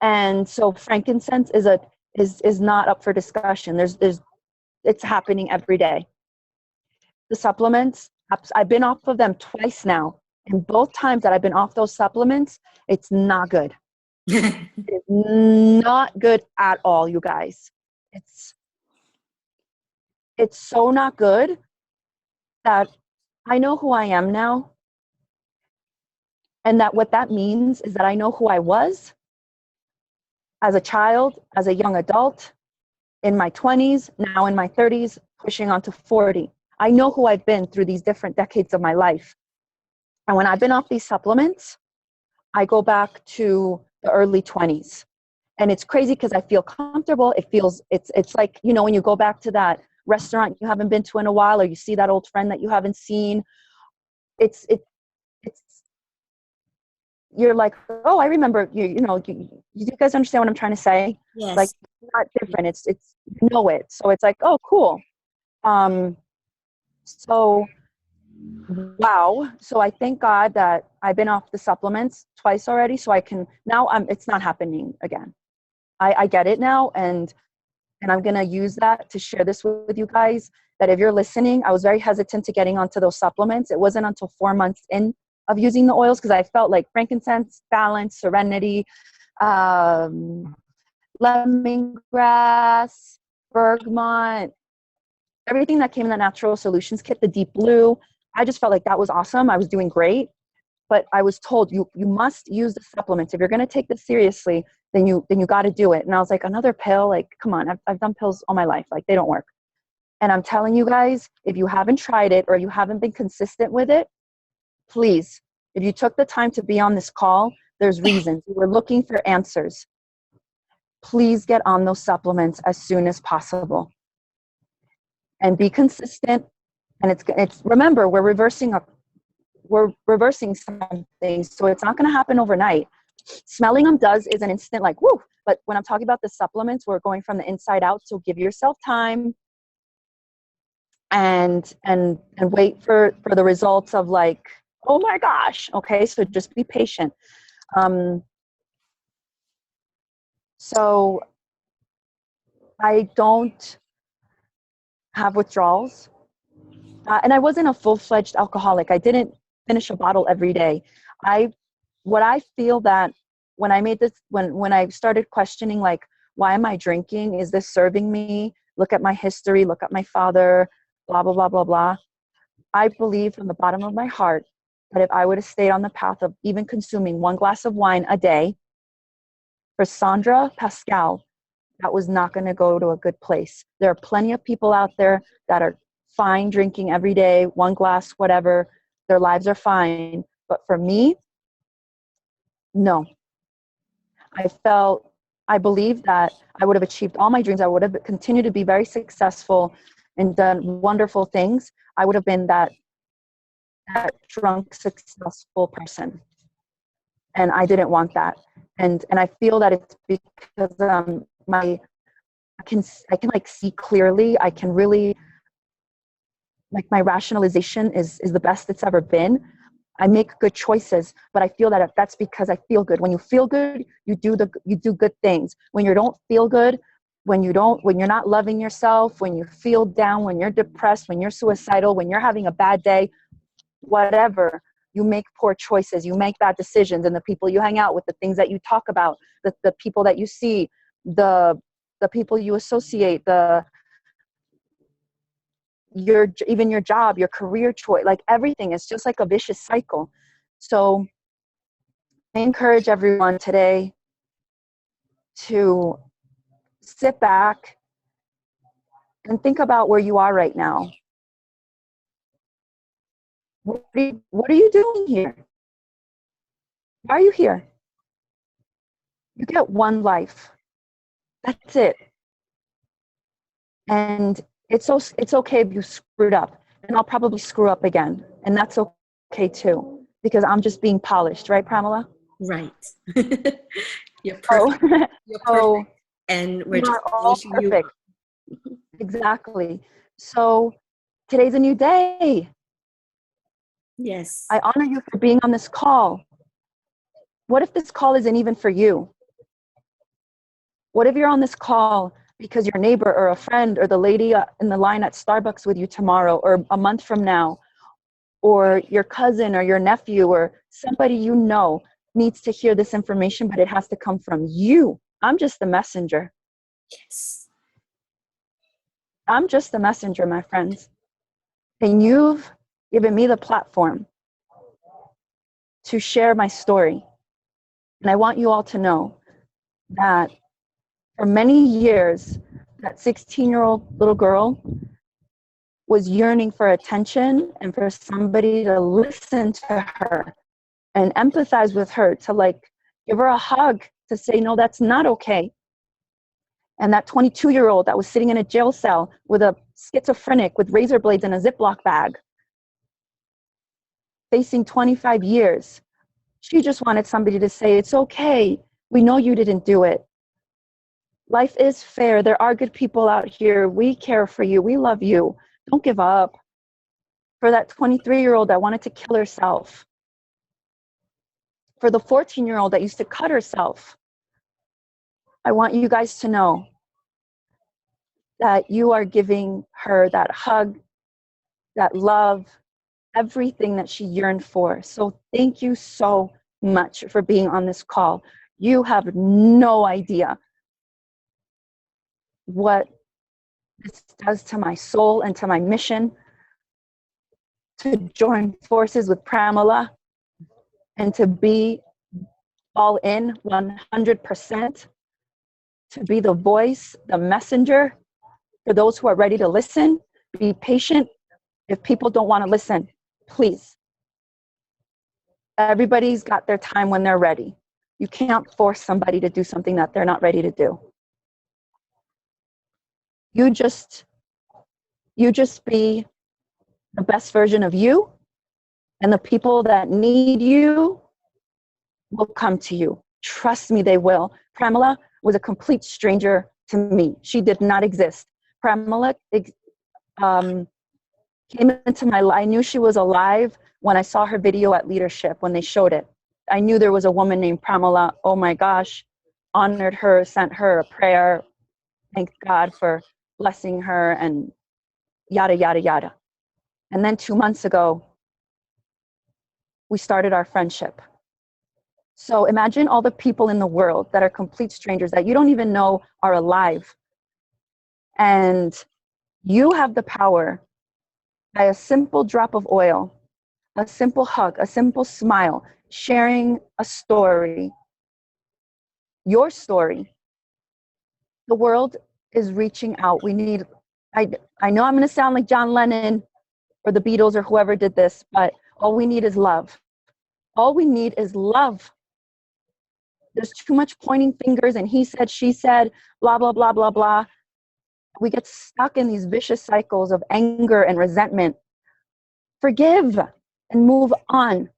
And so frankincense is not up for discussion. It's happening every day. The supplements, I've been off of them twice now. And both times that I've been off those supplements, it's not good. It's not good at all, you guys. It's so not good that I know who I am now. And that what that means is that I know who I was as a child, as a young adult, in my 20s, now in my 30s, pushing on to 40. I know who I've been through these different decades of my life. And when I've been off these supplements, I go back to the early 20s. And it's crazy because I feel comfortable. It's like, when you go back to that restaurant you haven't been to in a while, or you see that old friend that you haven't seen, you're like, oh, I remember you. You guys understand what I'm trying to say? Yes. Like, it's not different. It's you know it. So it's like, oh, cool. So wow. So I thank God that I've been off the supplements twice already. So I can now. It's not happening again. I get it now, and I'm gonna use that to share this with you guys. That if you're listening, I was very hesitant to getting onto those supplements. It wasn't until 4 months in of using the oils because I felt like frankincense, balance, serenity, lemongrass, bergamot, everything that came in the natural solutions kit, the deep blue. I just felt like that was awesome. I was doing great, but I was told you must use the supplements. If you're going to take this seriously, then you got to do it. And I was like, another pill? Like, come on, I've done pills all my life. Like, they don't work. And I'm telling you guys, if you haven't tried it or you haven't been consistent with it, please, if you took the time to be on this call, there's reasons. We're looking for answers. Please get on those supplements as soon as possible and be consistent. And it's remember, we're reversing something, so it's not going to happen overnight. Smelling them is an instant like woo, but when I'm talking about the supplements, we're going from the inside out. So give yourself time and wait for the results of like, oh my gosh. Okay, so just be patient. So I don't have withdrawals, and I wasn't a full-fledged alcoholic. I didn't finish a bottle every day. What I feel that when I made this, when I started questioning, like, why am I drinking? Is this serving me? Look at my history, look at my father, blah, blah, blah, blah, blah. I believe from the bottom of my heart that if I would have stayed on the path of even consuming 1 glass of wine a day, for Sandra Pascal, that was not going to go to a good place. There are plenty of people out there that are fine drinking every day, 1 glass, whatever. Their lives are fine. But for me, no. I believe that I would have achieved all my dreams. I would have continued to be very successful and done wonderful things. I would have been that drunk, successful person. And I didn't want that. And I feel that it's because I can like see clearly. I can really, like, my rationalization is the best it's ever been. I make good choices, but I feel that that's because I feel good. When you feel good, you do good things. When you don't feel good, when you're not loving yourself, when you feel down, when you're depressed, when you're suicidal, when you're having a bad day, whatever, you make poor choices, you make bad decisions, and the people you hang out with, the things that you talk about, the people that you see, the people you associate, even your job, your career choice, like everything is just like a vicious cycle. So I encourage everyone today to sit back and think about where you are right now. What are you doing here? Why are you here? You get one life. That's it. And it's okay if you screwed up, and I'll probably screw up again, and that's okay too, because I'm just being polished, right, Pramela? Right. You're perfect. You're perfect. And we're just polishing you up. Exactly. So today's a new day. Yes. I honor you for being on this call. What if this call isn't even for you? What if you're on this call because your neighbor or a friend or the lady in the line at Starbucks with you tomorrow or a month from now, or your cousin or your nephew or somebody you know needs to hear this information, but it has to come from you. I'm just the messenger. Yes. I'm just the messenger, my friends. And you've given me the platform to share my story. And I want you all to know that for many years, that 16-year-old little girl was yearning for attention and for somebody to listen to her and empathize with her, to like give her a hug, to say, no, that's not okay. And that 22-year-old that was sitting in a jail cell with a schizophrenic with razor blades in a Ziploc bag, facing 25 years, she just wanted somebody to say, it's okay. We know you didn't do it. Life is fair. There are good people out here. We care for you. We love you. Don't give up. For that 23-year-old that wanted to kill herself. For the 14-year-old that used to cut herself. I want you guys to know that you are giving her that hug, that love, everything that she yearned for. So thank you so much for being on this call. You have no idea what this does to my soul and to my mission to join forces with Pramela and to be all in 100%, to be the voice, the messenger for those who are ready to listen. Be patient. If people don't want to listen, please. Everybody's got their time when they're ready. You can't force somebody to do something that they're not ready to do. You just be the best version of you, and the people that need you will come to you. Trust me, they will. Pramela was a complete stranger to me. She did not exist. Pramela came into my life. I knew she was alive when I saw her video at Leadership, when they showed it. I knew there was a woman named Pramela. Oh my gosh, honored her, sent her a prayer. Thank God for blessing her and yada, yada, yada. And then 2 months ago, we started our friendship. So imagine all the people in the world that are complete strangers that you don't even know are alive. And you have the power, by a simple drop of oil, a simple hug, a simple smile, sharing a story, your story. The world is reaching out. We need, I know I'm going to sound like John Lennon or the Beatles or whoever did this, but all we need is love. All we need is love. There's too much pointing fingers and he said, she said, blah, blah, blah, blah, blah. We get stuck in these vicious cycles of anger and resentment. Forgive and move on.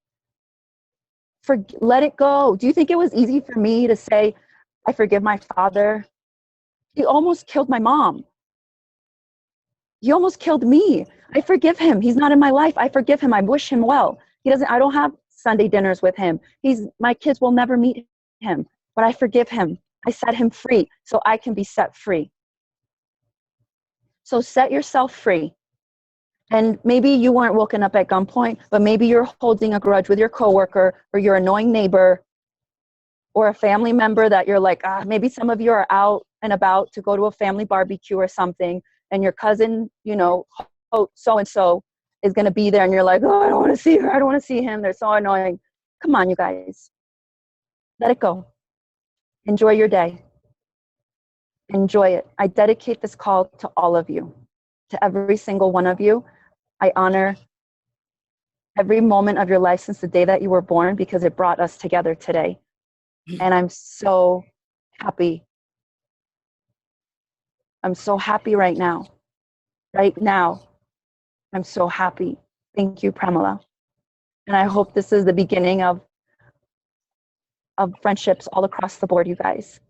Let it go. Do you think it was easy for me to say, I forgive my father? He almost killed my mom. He almost killed me. I forgive him. He's not in my life. I forgive him. I wish him well. I don't have Sunday dinners with him. My kids will never meet him, but I forgive him. I set him free so I can be set free. So set yourself free. And maybe you weren't woken up at gunpoint, but maybe you're holding a grudge with your coworker or your annoying neighbor or a family member that you're like, maybe some of you are out and about to go to a family barbecue or something, and your cousin, so-and-so is going to be there, and you're like, oh, I don't want to see her. I don't want to see him. They're so annoying. Come on, you guys. Let it go. Enjoy your day. Enjoy it. I dedicate this call to all of you, to every single one of you. I honor every moment of your life since the day that you were born, because it brought us together today. And I'm so happy. I'm so happy right now. Right now, I'm so happy. Thank you, Pramela. And I hope this is the beginning of friendships all across the board, you guys.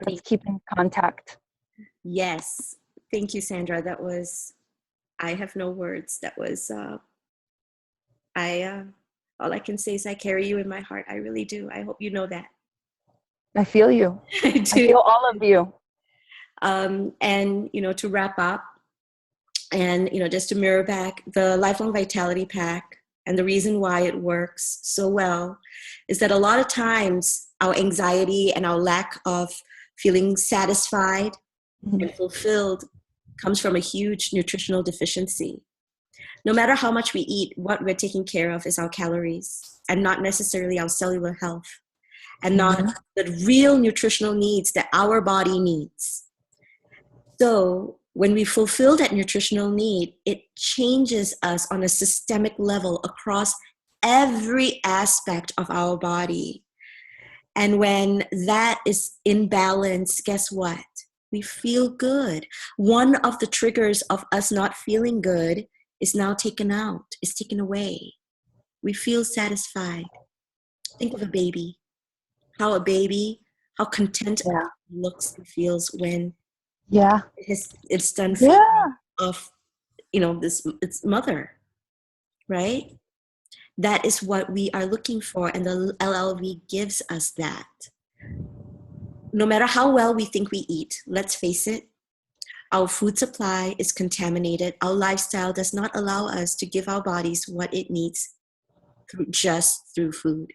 Let's keep in contact. Yes. Thank you, Sandra. I have no words. All I can say is I carry you in my heart. I really do. I hope you know that. I feel you. I feel all of you. And, to wrap up and, just to mirror back, the Lifelong Vitality Pack and the reason why it works so well is that a lot of times our anxiety and our lack of feeling satisfied and fulfilled comes from a huge nutritional deficiency. No matter how much we eat, what we're taking care of is our calories and not necessarily our cellular health and not the real nutritional needs that our body needs. So when we fulfill that nutritional need, it changes us on a systemic level across every aspect of our body. And when that is in balance, guess what? We feel good. One of the triggers of us not feeling good is now taken out, is taken away. We feel satisfied. Think of a baby. How content looks and feels when it's done free of, its mother, right? That is what we are looking for, and the LLV gives us that. No matter how well we think we eat, let's face it, Our food supply is contaminated. Our lifestyle does not allow us to give our bodies what it needs just through food.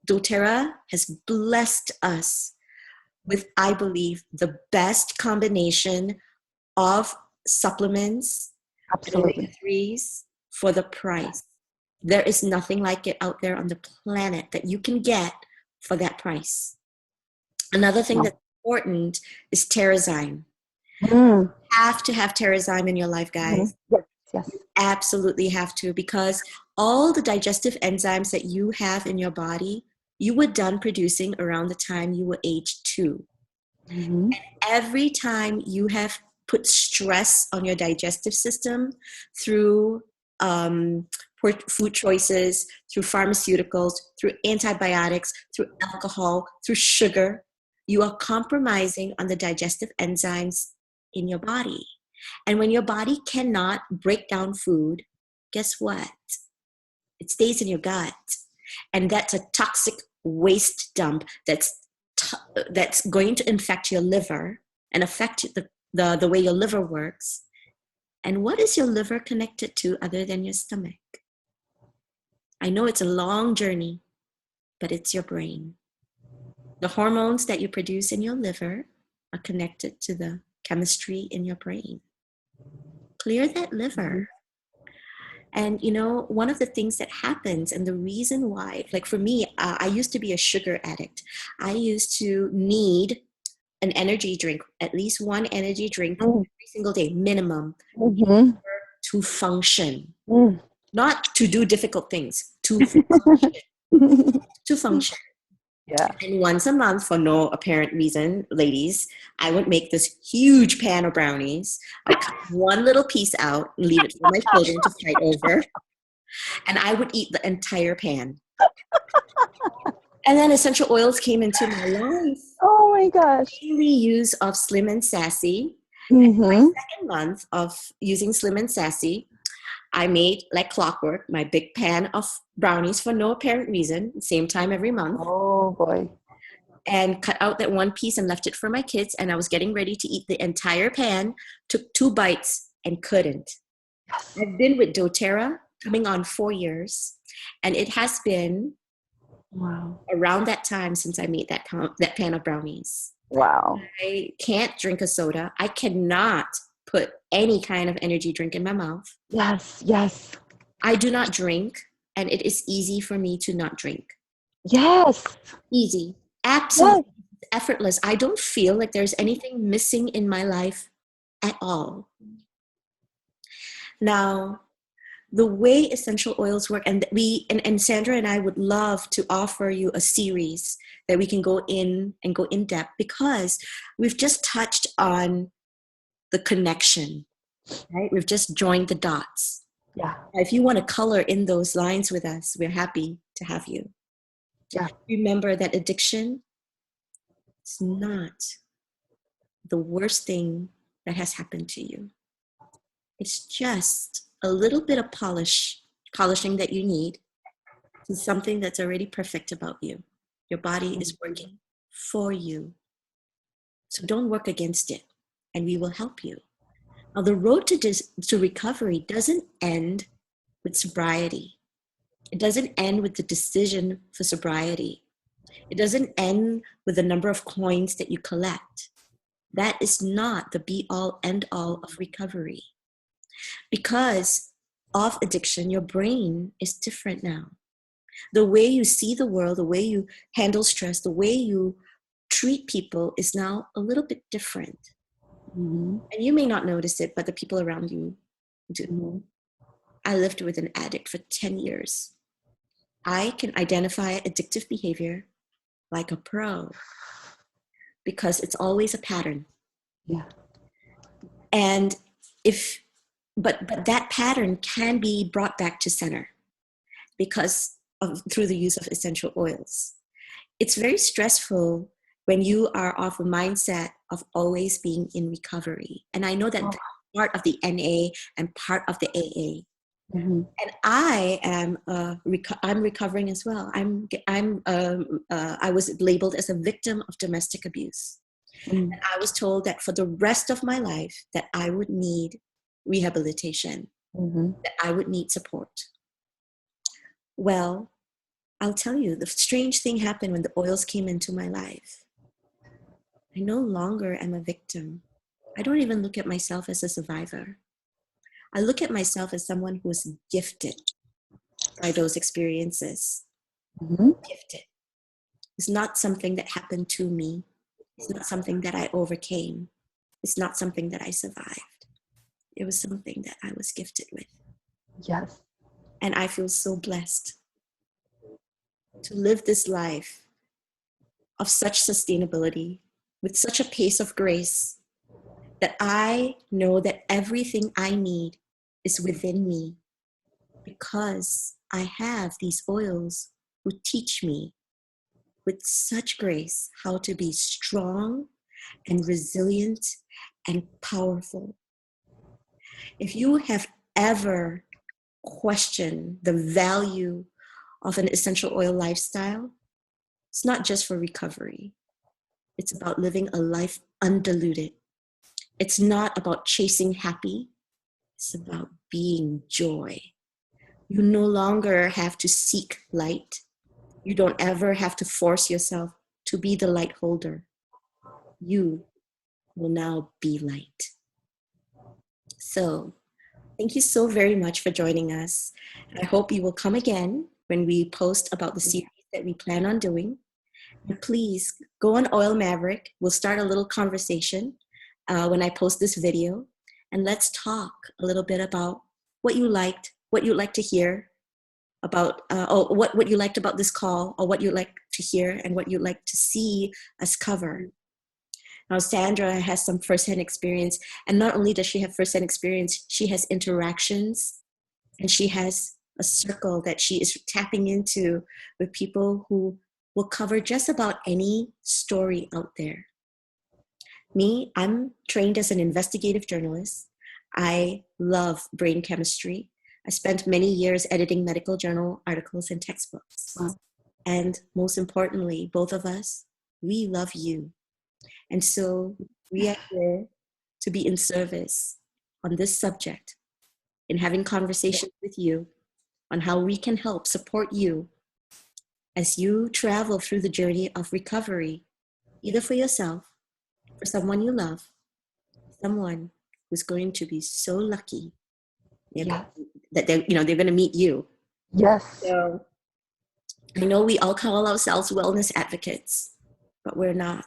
doTERRA has blessed us with, I believe, the best combination of supplements and Absolutely. omega-3s for the price. There is nothing like it out there on the planet that you can get for that price. Another thing Wow. that's important is Terrazyme. Mm. You have to have Terrazyme in your life, guys. Yes, yes. Absolutely have to, because all the digestive enzymes that you have in your body, you were done producing around the time you were age 2. Mm-hmm. Every time you have put stress on your digestive system through poor food choices, through pharmaceuticals, through antibiotics, through alcohol, through sugar, you are compromising on the digestive enzymes in your body. And when your body cannot break down food, guess what? It stays in your gut. And that's a toxic waste dump that's going to infect your liver and affect the way your liver works. And what is your liver connected to other than your stomach? I know it's a long journey, but it's your brain. The hormones that you produce in your liver are connected to the chemistry in your brain. Clear that liver. And you know, one of the things that happens, and the reason why, like for me, I used to be a sugar addict. I used to need an energy drink, at least one energy drink Mm. every single day, minimum, Mm-hmm. to function. Mm. Not to do difficult things, to function. To function. Yeah. And once a month, for no apparent reason, ladies, I would make this huge pan of brownies. I cut one little piece out and leave it for my children to fight over. And I would eat the entire pan. And then essential oils came into my life. Oh my gosh. Daily use of Slim and Sassy. Mm-hmm. Second month of using Slim and Sassy, I made, like clockwork, my big pan of brownies for no apparent reason, same time every month, Oh boy. and cut out that one piece and left it for my kids. And I was getting ready to eat the entire pan, took 2 bites and couldn't. Yes. I've been with doTERRA coming on 4 years, and it has been Wow. around that time since I made that pan of brownies. Wow. I can't drink a soda. I cannot put any kind of energy drink in my mouth. Yes. Yes. I do not drink, and it is easy for me to not drink. Yes. Easy. Yes. Absolutely effortless. I don't feel like there's anything missing in my life at all. Now, the way essential oils work, and and Sandra and I would love to offer you a series that we can go in depth, because we've just touched on the connection, right? We've just joined the dots. Yeah. If you want to color in those lines with us, we're happy to have you. Yeah. Remember that addiction is not the worst thing that has happened to you. It's just a little bit of polishing that you need to something that's already perfect about you. Your body is working for you. So don't work against it, and we will help you. Now, the road to recovery doesn't end with sobriety. It doesn't end with the decision for sobriety. It doesn't end with the number of coins that you collect. That is not the be-all, end-all of recovery. Because of addiction, your brain is different now. The way you see the world, the way you handle stress, the way you treat people is now a little bit different. Mm-hmm. And you may not notice it, but the people around you do. Mm-hmm. I lived with an addict for 10 years. I can identify addictive behavior like a pro, because it's always a pattern. Yeah. And but that pattern can be brought back to center through the use of essential oils. It's very stressful when you are of a mindset of always being in recovery. And I know that that's part of the NA and part of the AA. Mm-hmm. And I am I'm recovering as well. I was labeled as a victim of domestic abuse. Mm. And I was told that for the rest of my life that I would need rehabilitation, Mm-hmm. that I would need support. Well, I'll tell you, the strange thing happened when the oils came into my life. I no longer am a victim. I don't even look at myself as a survivor. I look at myself as someone who was gifted by those experiences. Mm-hmm. Gifted. It's not something that happened to me. It's not something that I overcame. It's not something that I survived. It was something that I was gifted with. Yes. And I feel so blessed to live this life of such sustainability, with such a pace of grace, that I know that everything I need is within me, because I have these oils who teach me with such grace how to be strong and resilient and powerful. If you have ever questioned the value of an essential oil lifestyle, it's not just for recovery. It's about living a life undiluted. It's not about chasing happy. It's about being joy. You no longer have to seek light. You don't ever have to force yourself to be the light holder. You will now be light. So, thank you so very much for joining us. I hope you will come again when we post about the series that we plan on doing. And please go on Oil Maverick. We'll start a little conversation when I post this video. And let's talk a little bit about what you liked, what you'd like to hear about, or what you liked about this call, or what you'd like to hear and what you'd like to see us cover. Now, Sandra has some firsthand experience, and not only does she have firsthand experience, she has interactions, and she has a circle that she is tapping into with people who will cover just about any story out there. Me, I'm trained as an investigative journalist. I love brain chemistry. I spent many years editing medical journal articles and textbooks. Wow. And most importantly, both of us, we love you. And so we are here to be in service on this subject, in having conversations with you on how we can help support you as you travel through the journey of recovery, either for yourself, for someone you love, someone who's going to be so lucky Yes. that they're going to meet you. Yes. So I know we all call ourselves wellness advocates, but we're not.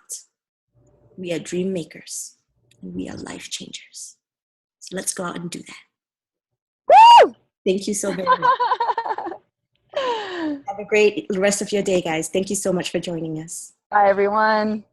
We are dream makers, and we are life changers. So let's go out and do that. Woo! Thank you so very much. Have a great rest of your day, guys. Thank you so much for joining us. Bye, everyone.